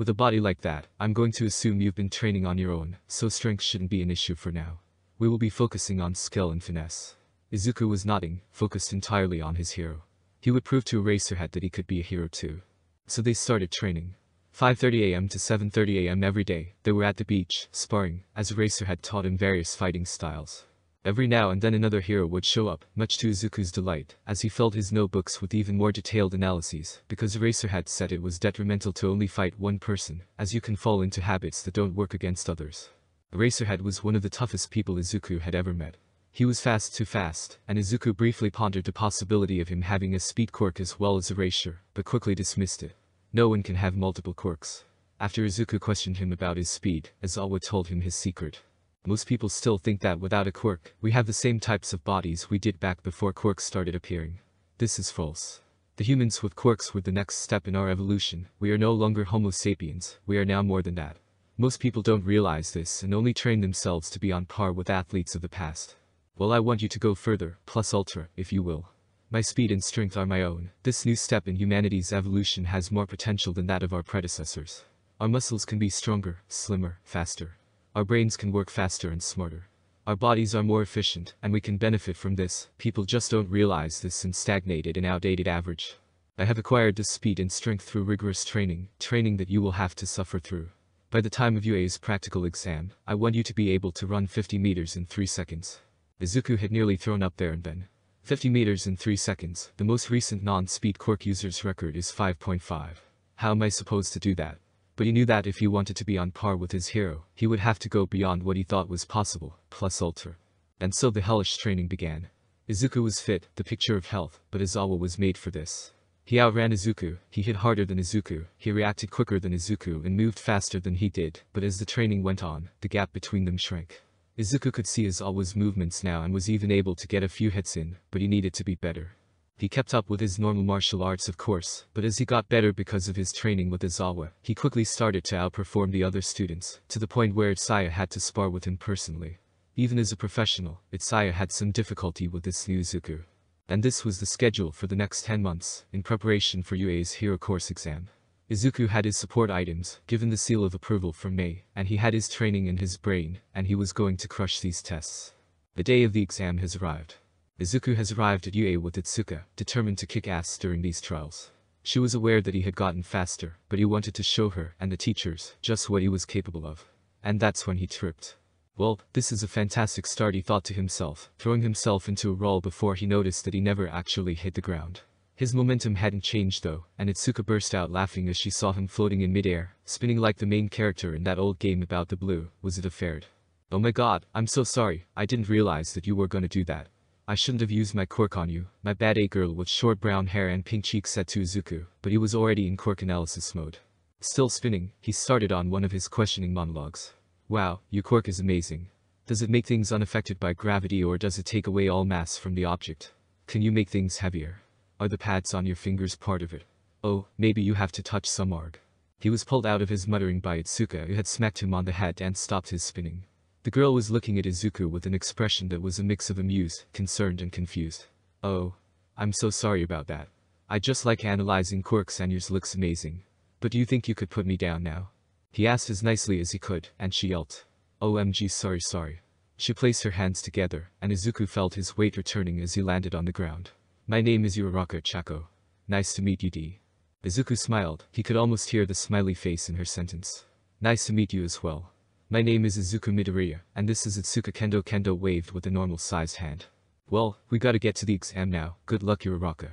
With a body like that, I'm going to assume you've been training on your own, so strength shouldn't be an issue for now. We will be focusing on skill and finesse. Izuku was nodding, focused entirely on his hero. He would prove to Eraserhead that he could be a hero too. So they started training. 5:30 am to 7:30 am every day, they were at the beach, sparring, as Eraserhead taught him various fighting styles. Every now and then another hero would show up, much to Izuku's delight, as he filled his notebooks with even more detailed analyses, because Eraserhead said it was detrimental to only fight one person, as you can fall into habits that don't work against others. Eraserhead was one of the toughest people Izuku had ever met. He was fast too fast, and Izuku briefly pondered the possibility of him having a speed quirk as well as Eraser, but quickly dismissed it. No one can have multiple quirks. After Izuku questioned him about his speed, Aizawa told him his secret. Most people still think that without a quirk, we have the same types of bodies we did back before quirks started appearing. This is false. The humans with quirks were the next step in our evolution. We are no longer Homo sapiens, we are now more than that. Most people don't realize this and only train themselves to be on par with athletes of the past. Well, I want you to go further, plus ultra, if you will. My speed and strength are my own. This new step in humanity's evolution has more potential than that of our predecessors. Our muscles can be stronger, slimmer, faster. Our brains can work faster and smarter. Our bodies are more efficient, and we can benefit from this. People just don't realize this and stagnated and outdated average. I have acquired this speed and strength through rigorous training that you will have to suffer through. By the time of UA's practical exam, I want you to be able to run 50 meters in 3 seconds. Izuku had nearly thrown up there and then. 50 meters in 3 seconds, the most recent non-speed quirk user's record is 5.5. How am I supposed to do that? But he knew that if he wanted to be on par with his hero, he would have to go beyond what he thought was possible, plus ultra. And so the hellish training began. Izuku was fit, the picture of health, but Aizawa was made for this. He outran Izuku, he hit harder than Izuku, he reacted quicker than Izuku and moved faster than he did, but as the training went on, the gap between them shrank. Izuku could see Aizawa's movements now and was even able to get a few hits in, but he needed to be better. He kept up with his normal martial arts of course, but as he got better because of his training with Aizawa, he quickly started to outperform the other students, to the point where Itsaya had to spar with him personally. Even as a professional, Itsaya had some difficulty with this new Izuku. And this was the schedule for the next 10 months, in preparation for UA's Hero Course exam. Izuku had his support items, given the seal of approval from Mei, and he had his training in his brain, and he was going to crush these tests. The day of the exam has arrived. Izuku has arrived at UA with Itsuka, determined to kick ass during these trials. She was aware that he had gotten faster, but he wanted to show her and the teachers just what he was capable of. And that's when he tripped. Well, this is a fantastic start, he thought to himself, throwing himself into a roll before he noticed that he never actually hit the ground. His momentum hadn't changed though, and Itsuka burst out laughing as she saw him floating in midair, spinning like the main character in that old game about the blue. Was it a fared? Oh my god, I'm so sorry, I didn't realize that you were gonna do that. I shouldn't have used my quirk on you, my bad. A girl with short brown hair and pink cheeks said to Izuku, but he was already in quirk analysis mode. Still spinning, he started on one of his questioning monologues. Wow, your quirk is amazing. Does it make things unaffected by gravity or does it take away all mass from the object? Can you make things heavier? Are the pads on your fingers part of it? Oh, maybe you have to touch some arg. He was pulled out of his muttering by Itsuka, who had smacked him on the head and stopped his spinning. The girl was looking at Izuku with an expression that was a mix of amused, concerned and confused. Oh. I'm so sorry about that. I just like analyzing quirks and yours looks amazing. But do you think you could put me down now? He asked as nicely as he could, and she yelped. OMG, sorry. She placed her hands together, and Izuku felt his weight returning as he landed on the ground. My name is Uraraka Chako. Nice to meet you, D. Izuku smiled, he could almost hear the smiley face in her sentence. Nice to meet you as well. My name is Izuku Midoriya, and this is Itsuka Kendo. Kendo waved with a normal-sized hand. Well, we gotta get to the exam now, good luck Uraraka.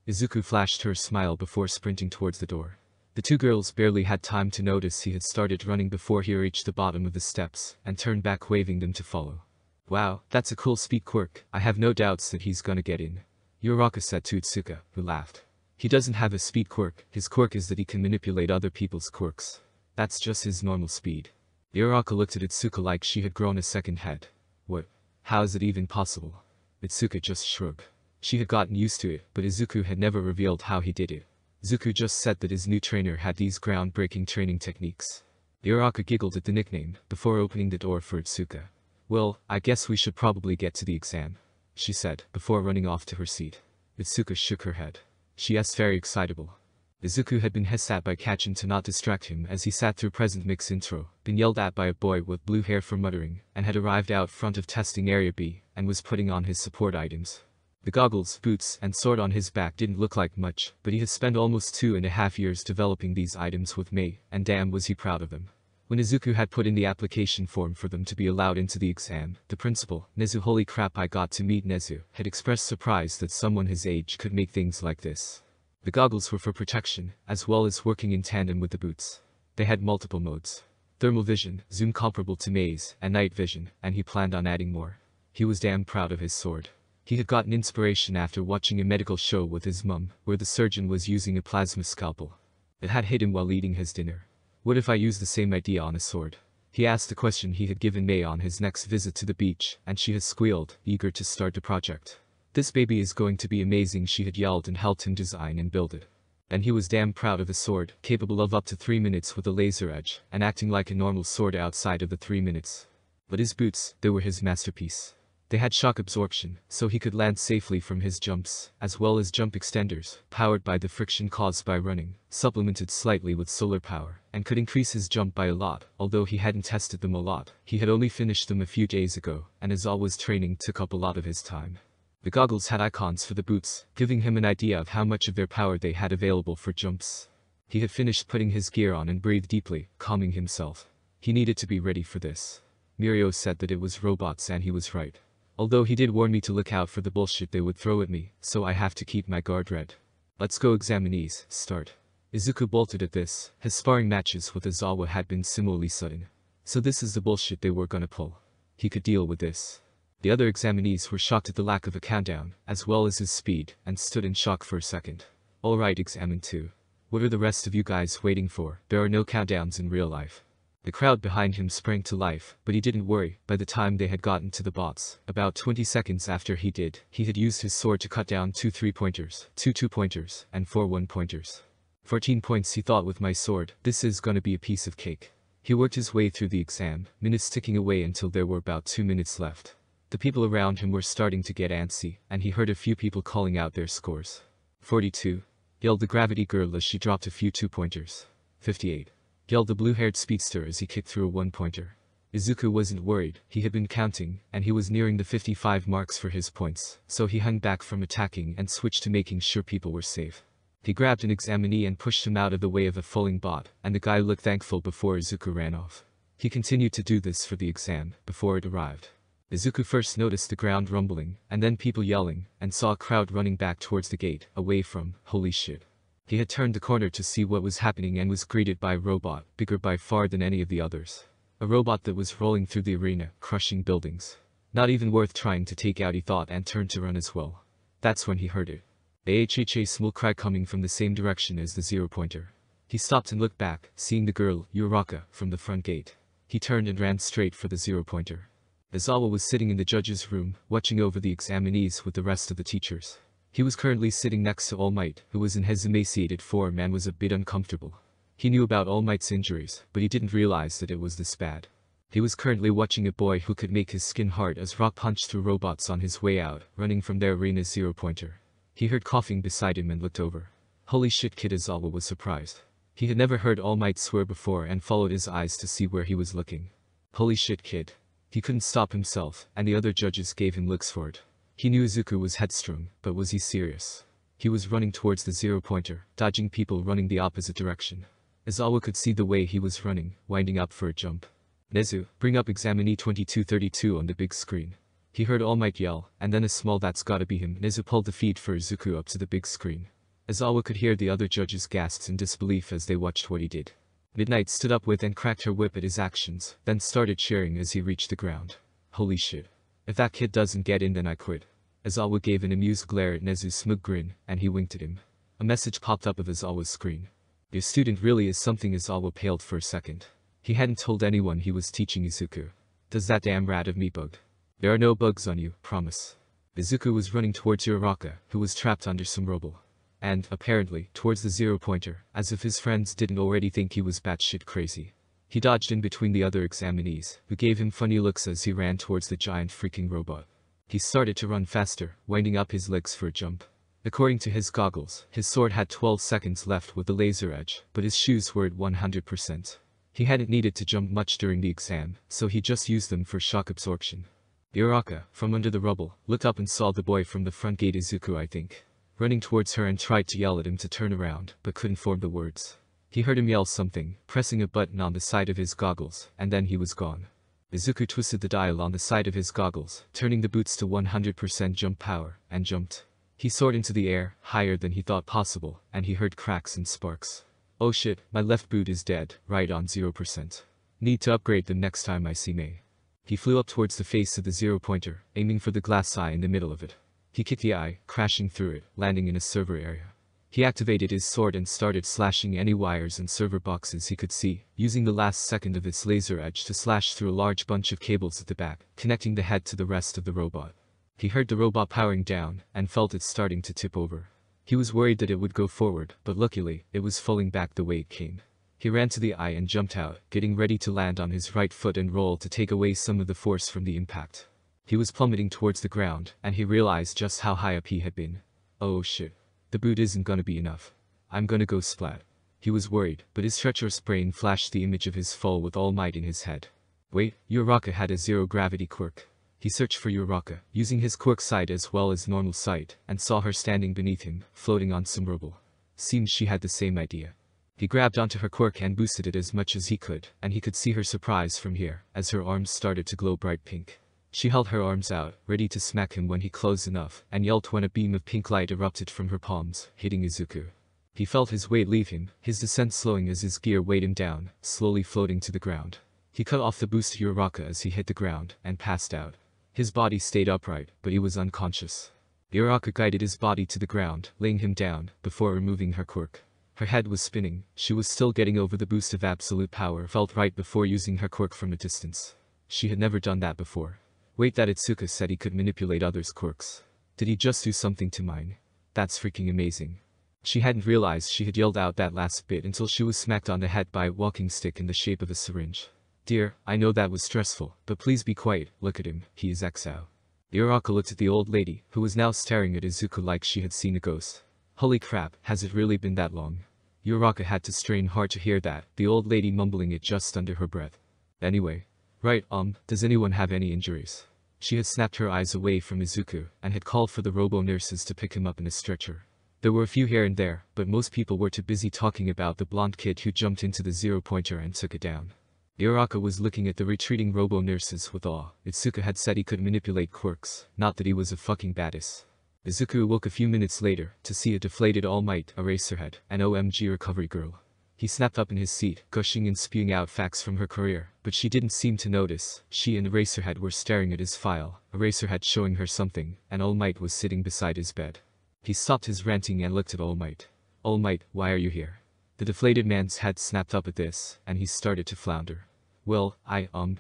Izuku flashed her a smile before sprinting towards the door. The two girls barely had time to notice he had started running before he reached the bottom of the steps, and turned back waving them to follow. Wow, that's a cool speed quirk, I have no doubts that he's gonna get in. Uraraka said to Itsuka, who laughed. He doesn't have a speed quirk, his quirk is that he can manipulate other people's quirks. That's just his normal speed. Uraraka looked at Itsuka like she had grown a second head. What? How is it even possible? Itsuka just shrugged. She had gotten used to it, but Izuku had never revealed how he did it. Izuku just said that his new trainer had these groundbreaking training techniques. Uraraka giggled at the nickname, before opening the door for Itsuka. Well, I guess we should probably get to the exam, she said, before running off to her seat. Itsuka shook her head. She is very excitable. Izuku had been hesat by Kachin to not distract him as he sat through present mix intro, been yelled at by a boy with blue hair for muttering, and had arrived out front of testing area B, and was putting on his support items. The goggles, boots, and sword on his back didn't look like much, but he has spent almost 2.5 years developing these items with Mei, and damn was he proud of them. When Izuku had put in the application form for them to be allowed into the exam, the principal, Nezu, holy crap, I got to meet Nezu, had expressed surprise that someone his age could make things like this. The goggles were for protection, as well as working in tandem with the boots. They had multiple modes: thermal vision, zoom comparable to Mei's, and night vision, and he planned on adding more. He was damn proud of his sword. He had gotten inspiration after watching a medical show with his mum, where the surgeon was using a plasma scalpel. It had hit him while eating his dinner. What if I use the same idea on a sword? He asked the question he had given Mei on his next visit to the beach, and she had squealed, eager to start the project. This baby is going to be amazing, she had yelled, and helped him design and build it. And he was damn proud of his sword, capable of up to 3 minutes with a laser edge, and acting like a normal sword outside of the 3 minutes. But his boots, they were his masterpiece. They had shock absorption, so he could land safely from his jumps, as well as jump extenders, powered by the friction caused by running, supplemented slightly with solar power, and could increase his jump by a lot. Although he hadn't tested them a lot, he had only finished them a few days ago, and as always training took up a lot of his time. The goggles had icons for the boots, giving him an idea of how much of their power they had available for jumps. He had finished putting his gear on and breathed deeply, calming himself. He needed to be ready for this. Mirio said that it was robots, and he was right. Although he did warn me to look out for the bullshit they would throw at me, so I have to keep my guard red. Let's go, examinees, start. Izuku bolted at this. His sparring matches with Izawa had been similarly sudden. So this is the bullshit they were gonna pull. He could deal with this. The other examinees were shocked at the lack of a countdown, as well as his speed, and stood in shock for a second. Alright, Examine 2. What are the rest of you guys waiting for? There are no countdowns in real life. The crowd behind him sprang to life, but he didn't worry. By the time they had gotten to the bots, about 20 seconds after he did, he had used his sword to cut down 2 3-pointers, 2 2-pointers, and 4 1-pointers. 14 points, he thought, with my sword. This is gonna be a piece of cake. He worked his way through the exam, minutes ticking away until there were about 2 minutes left. The people around him were starting to get antsy, and he heard a few people calling out their scores. 42. Yelled the gravity girl as she dropped a few 2-pointers. 58. Yelled the blue-haired speedster as he kicked through a 1-pointer. Izuku wasn't worried. He had been counting, and he was nearing the 55 marks for his points, so he hung back from attacking and switched to making sure people were safe. He grabbed an examinee and pushed him out of the way of a falling bot, and the guy looked thankful before Izuku ran off. He continued to do this for the exam, before it arrived. Izuku first noticed the ground rumbling, and then people yelling, and saw a crowd running back towards the gate, away from, holy shit. He had turned the corner to see what was happening and was greeted by a robot, bigger by far than any of the others. A robot that was rolling through the arena, crushing buildings. Not even worth trying to take out, he thought, and turned to run as well. That's when he heard it. A small cry coming from the same direction as the 0-pointer. He stopped and looked back, seeing the girl, Uraka, from the front gate. He turned and ran straight for the 0-pointer. Izawa was sitting in the judge's room, watching over the examinees with the rest of the teachers. He was currently sitting next to All Might, who was in his emaciated form and was a bit uncomfortable. He knew about All Might's injuries, but he didn't realize that it was this bad. He was currently watching a boy who could make his skin hard as rock punched through robots on his way out, running from their arena's 0-pointer. He heard coughing beside him and looked over. Holy shit, kid, Izawa was surprised. He had never heard All Might swear before and followed his eyes to see where he was looking. Holy shit, kid. He couldn't stop himself, and the other judges gave him looks for it. He knew Izuku was headstrong, but was he serious? He was running towards the 0-pointer, dodging people running the opposite direction. Izawa could see the way he was running, winding up for a jump. Nezu, bring up examinee 2232 on the big screen. He heard All Might yell, and then a small "that's gotta be him." Nezu pulled the feed for Izuku up to the big screen. Izawa could hear the other judges' gasps in disbelief as they watched what he did. Midnight stood up with and cracked her whip at his actions, then started cheering as he reached the ground. Holy shit. If that kid doesn't get in, then I quit. Izawa gave an amused glare at Nezu's smug grin, and he winked at him. A message popped up of Izawa's screen. Your student really is something. Izawa paled for a second. He hadn't told anyone he was teaching Izuku. Does that damn rat of me bug? There are no bugs on you, promise. Izuku was running towards Uraraka, who was trapped under some rubble. And, apparently, towards the 0-pointer, as if his friends didn't already think he was batshit crazy. He dodged in between the other examinees, who gave him funny looks as he ran towards the giant freaking robot. He started to run faster, winding up his legs for a jump. According to his goggles, his sword had 12 seconds left with the laser edge, but his shoes were at 100%. He hadn't needed to jump much during the exam, so he just used them for shock absorption. Uraraka, from under the rubble, looked up and saw the boy from the front gate. Izuku, I think. Running towards her and tried to yell at him to turn around, but couldn't form the words. He heard him yell something, pressing a button on the side of his goggles, and then he was gone. Izuku twisted the dial on the side of his goggles, turning the boots to 100% jump power, and jumped. He soared into the air, higher than he thought possible, and he heard cracks and sparks. Oh shit, my left boot is dead, right on 0%. Need to upgrade them next time I see Mei. He flew up towards the face of the zero-pointer, aiming for the glass eye in the middle of it. He kicked the eye, crashing through it, landing in a server area. He activated his sword and started slashing any wires and server boxes he could see, using the last second of its laser edge to slash through a large bunch of cables at the back, connecting the head to the rest of the robot. He heard the robot powering down, and felt it starting to tip over. He was worried that it would go forward, but luckily, it was falling back the way it came. He ran to the eye and jumped out, getting ready to land on his right foot and roll to take away some of the force from the impact. He was plummeting towards the ground, and he realized just how high up he had been. Oh shit. The boot isn't gonna be enough. I'm gonna go splat. He was worried, but his treacherous brain flashed the image of his fall with all might in his head. Wait, Uraraka had a zero-gravity quirk. He searched for Uraraka, using his quirk sight as well as normal sight, and saw her standing beneath him, floating on some rubble. Seemed she had the same idea. He grabbed onto her quirk and boosted it as much as he could, and he could see her surprise from here, as her arms started to glow bright pink. She held her arms out, ready to smack him when he closed enough, and yelled when a beam of pink light erupted from her palms, hitting Izuku. He felt his weight leave him, his descent slowing as his gear weighed him down, slowly floating to the ground. He cut off the boost to Uraraka as he hit the ground, and passed out. His body stayed upright, but he was unconscious. Uraraka guided his body to the ground, laying him down, before removing her quirk. Her head was spinning, she was still getting over the boost of absolute power felt right before using her quirk from a distance. She had never done that before. Wait, that Itsuka said he could manipulate others' quirks. Did he just do something to mine? That's freaking amazing. She hadn't realized she had yelled out that last bit until she was smacked on the head by a walking stick in the shape of a syringe. Dear, I know that was stressful, but please be quiet, look at him, he is Exao. Uraraka looked at the old lady, who was now staring at Izuku like she had seen a ghost. Holy crap, has it really been that long? Uraraka had to strain hard to hear that, the old lady mumbling it just under her breath. Anyway. Right, does anyone have any injuries? She had snapped her eyes away from Izuku, and had called for the robo-nurses to pick him up in a stretcher. There were a few here and there, but most people were too busy talking about the blonde kid who jumped into the zero-pointer and took it down. Uraraka was looking at the retreating robo-nurses with awe. Itsuka had said he could manipulate quirks, not that he was a fucking badass. Izuku awoke a few minutes later, to see a deflated All Might, Eraserhead, and OMG recovery girl. He snapped up in his seat, gushing and spewing out facts from her career, but she didn't seem to notice. She and Eraserhead were staring at his file, Eraserhead showing her something, and All Might was sitting beside his bed. He stopped his ranting and looked at All Might. All Might, why are you here? The deflated man's head snapped up at this, and he started to flounder. Well,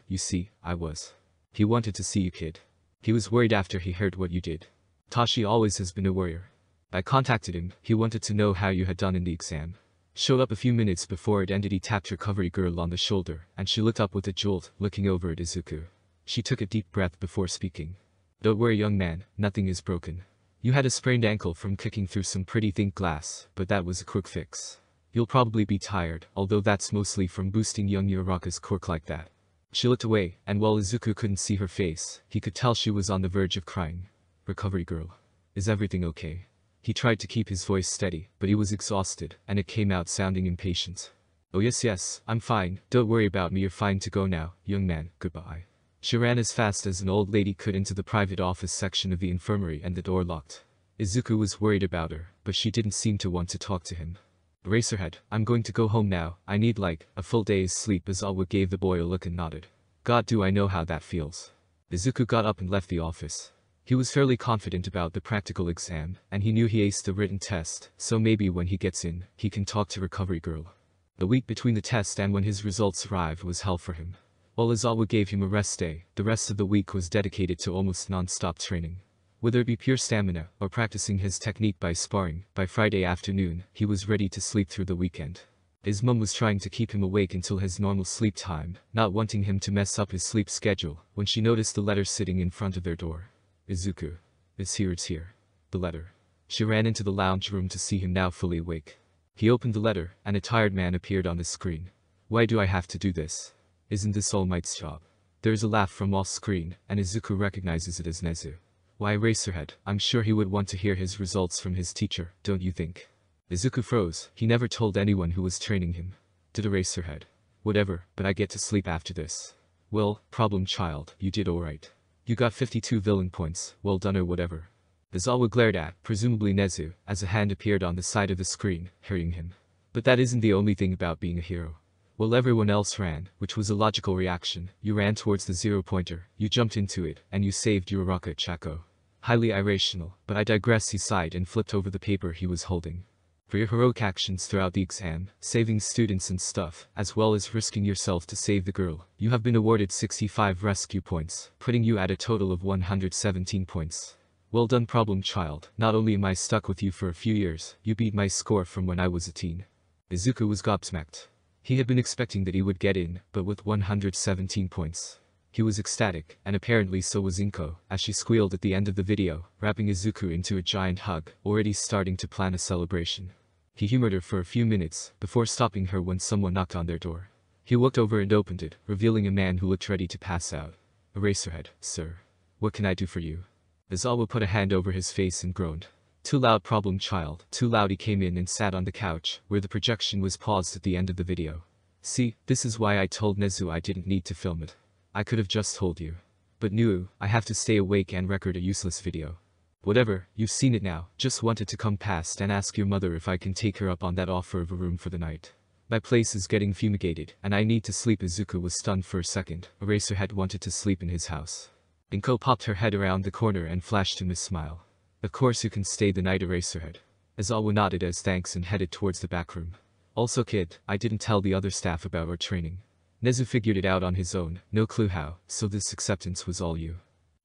you see, I was. He wanted to see you, kid. He was worried after he heard what you did. Tashi always has been a warrior. I contacted him, he wanted to know how you had done in the exam. Showed up a few minutes before it ended. He tapped recovery girl on the shoulder, and she looked up with a jolt, looking over at Izuku. She took a deep breath before speaking. Don't worry, young man, nothing is broken. You had a sprained ankle from kicking through some pretty thick glass, but that was a quick fix. You'll probably be tired, although that's mostly from boosting young Uraraka's quirk like that. She looked away, and while Izuku couldn't see her face, he could tell she was on the verge of crying. Recovery girl. Is everything okay? He tried to keep his voice steady, but he was exhausted, and it came out sounding impatient. Oh yes, I'm fine, don't worry about me, you're fine to go now, young man, goodbye. She ran as fast as an old lady could into the private office section of the infirmary and the door locked. Izuku was worried about her, but she didn't seem to want to talk to him. Eraserhead, I'm going to go home now, I need a full day's sleep. Izawa gave the boy a look and nodded. God, do I know how that feels. Izuku got up and left the office. He was fairly confident about the practical exam, and he knew he aced the written test, so maybe when he gets in, he can talk to recovery girl. The week between the test and when his results arrived was hell for him. While Izawa gave him a rest day, the rest of the week was dedicated to almost non-stop training. Whether it be pure stamina, or practicing his technique by sparring, by Friday afternoon, he was ready to sleep through the weekend. His mum was trying to keep him awake until his normal sleep time, not wanting him to mess up his sleep schedule, when she noticed the letter sitting in front of their door. Izuku. It's here. The letter. She ran into the lounge room to see him now fully awake. He opened the letter, and a tired man appeared on the screen. Why do I have to do this? Isn't this All Might's job? There is a laugh from off screen, and Izuku recognizes it as Nezu. Why Eraserhead? I'm sure he would want to hear his results from his teacher, don't you think? Izuku froze. He never told anyone who was training him. Did Eraserhead? Whatever, but I get to sleep after this. Well, problem child, you did alright. You got 52 villain points, well done or whatever. Izawa glared at, presumably Nezu, as a hand appeared on the side of the screen, hurrying him. But that isn't the only thing about being a hero. While everyone else ran, which was a logical reaction, you ran towards the zero-pointer, you jumped into it, and you saved Uraraka Chako. Highly irrational, but I digress, he sighed and flipped over the paper he was holding. For your heroic actions throughout the exam, saving students and stuff, as well as risking yourself to save the girl, you have been awarded 65 rescue points, putting you at a total of 117 points. Well done, problem child. Not only am I stuck with you for a few years, you beat my score from when I was a teen. Izuku was gobsmacked. He had been expecting that he would get in, but with 117 points. He was ecstatic, and apparently so was Inko, as she squealed at the end of the video, wrapping Izuku into a giant hug, already starting to plan a celebration. He humored her for a few minutes, before stopping her when someone knocked on their door. He looked over and opened it, revealing a man who looked ready to pass out. Eraserhead, sir. What can I do for you? Izawa put a hand over his face and groaned. Too loud, problem child, too loud. He came in and sat on the couch, where the projection was paused at the end of the video. See, this is why I told Nezu I didn't need to film it. I could have just told you. But no, I have to stay awake and record a useless video. Whatever, you've seen it now, just wanted to come past and ask your mother if I can take her up on that offer of a room for the night. My place is getting fumigated, and I need to sleep. Izuku was stunned for a second. Eraserhead wanted to sleep in his house. Inko popped her head around the corner and flashed him a smile. Of course you can stay the night, Eraserhead. Izawa nodded as thanks and headed towards the back room. Also kid, I didn't tell the other staff about our training. Nezu figured it out on his own, no clue how, so this acceptance was all you.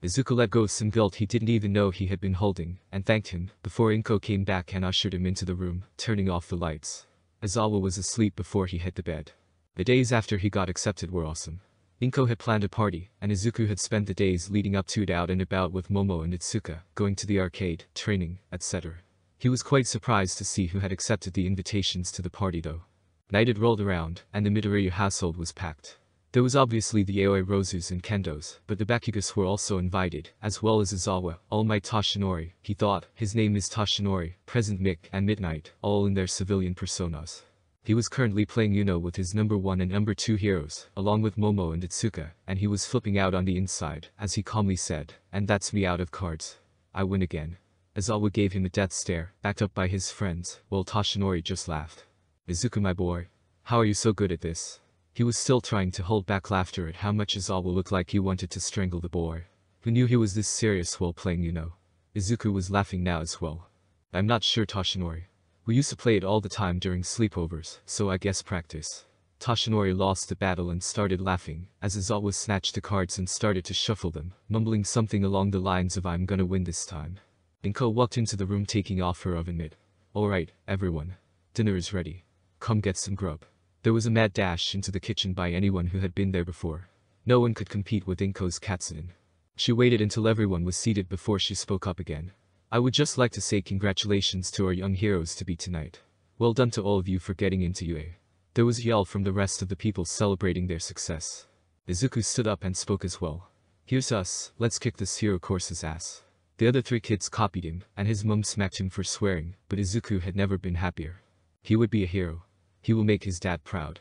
Izuku let go of some guilt he didn't even know he had been holding, and thanked him, before Inko came back and ushered him into the room, turning off the lights. Izawa was asleep before he hit the bed. The days after he got accepted were awesome. Inko had planned a party, and Izuku had spent the days leading up to it out and about with Momo and Itsuka, going to the arcade, training, etc. He was quite surprised to see who had accepted the invitations to the party though. Night had rolled around, and the Midoriya household was packed. There was obviously the Aoi Rosus and Kendos, but the Bakugas were also invited, as well as Izawa, All Might Toshinori, he thought, his name is Toshinori, Present Mick, and Midnight, all in their civilian personas. He was currently playing Uno with his number 1 and number 2 heroes, along with Momo and Itsuka, and he was flipping out on the inside, as he calmly said, and that's me out of cards. I win again. Izawa gave him a death stare, backed up by his friends, while Toshinori just laughed. Izuku my boy. How are you so good at this? He was still trying to hold back laughter at how much Izawa looked like he wanted to strangle the boy. Who knew he was this serious while playing Uno? Izuku was laughing now as well. I'm not sure, Toshinori. We used to play it all the time during sleepovers, so I guess practice. Toshinori lost the battle and started laughing, as Izawa snatched the cards and started to shuffle them, mumbling something along the lines of I'm gonna win this time. Inko walked into the room taking off her oven mitt. Alright, everyone. Dinner is ready. Come get some grub. There was a mad dash into the kitchen by anyone who had been there before. No one could compete with Inko's Katsuden. She waited until everyone was seated before she spoke up again. I would just like to say congratulations to our young heroes to be tonight. Well done to all of you for getting into UA. There was a yell from the rest of the people celebrating their success. Izuku stood up and spoke as well. Here's us, let's kick this hero course's ass. The other 3 kids copied him, and his mum smacked him for swearing, but Izuku had never been happier. He would be a hero. He will make his dad proud.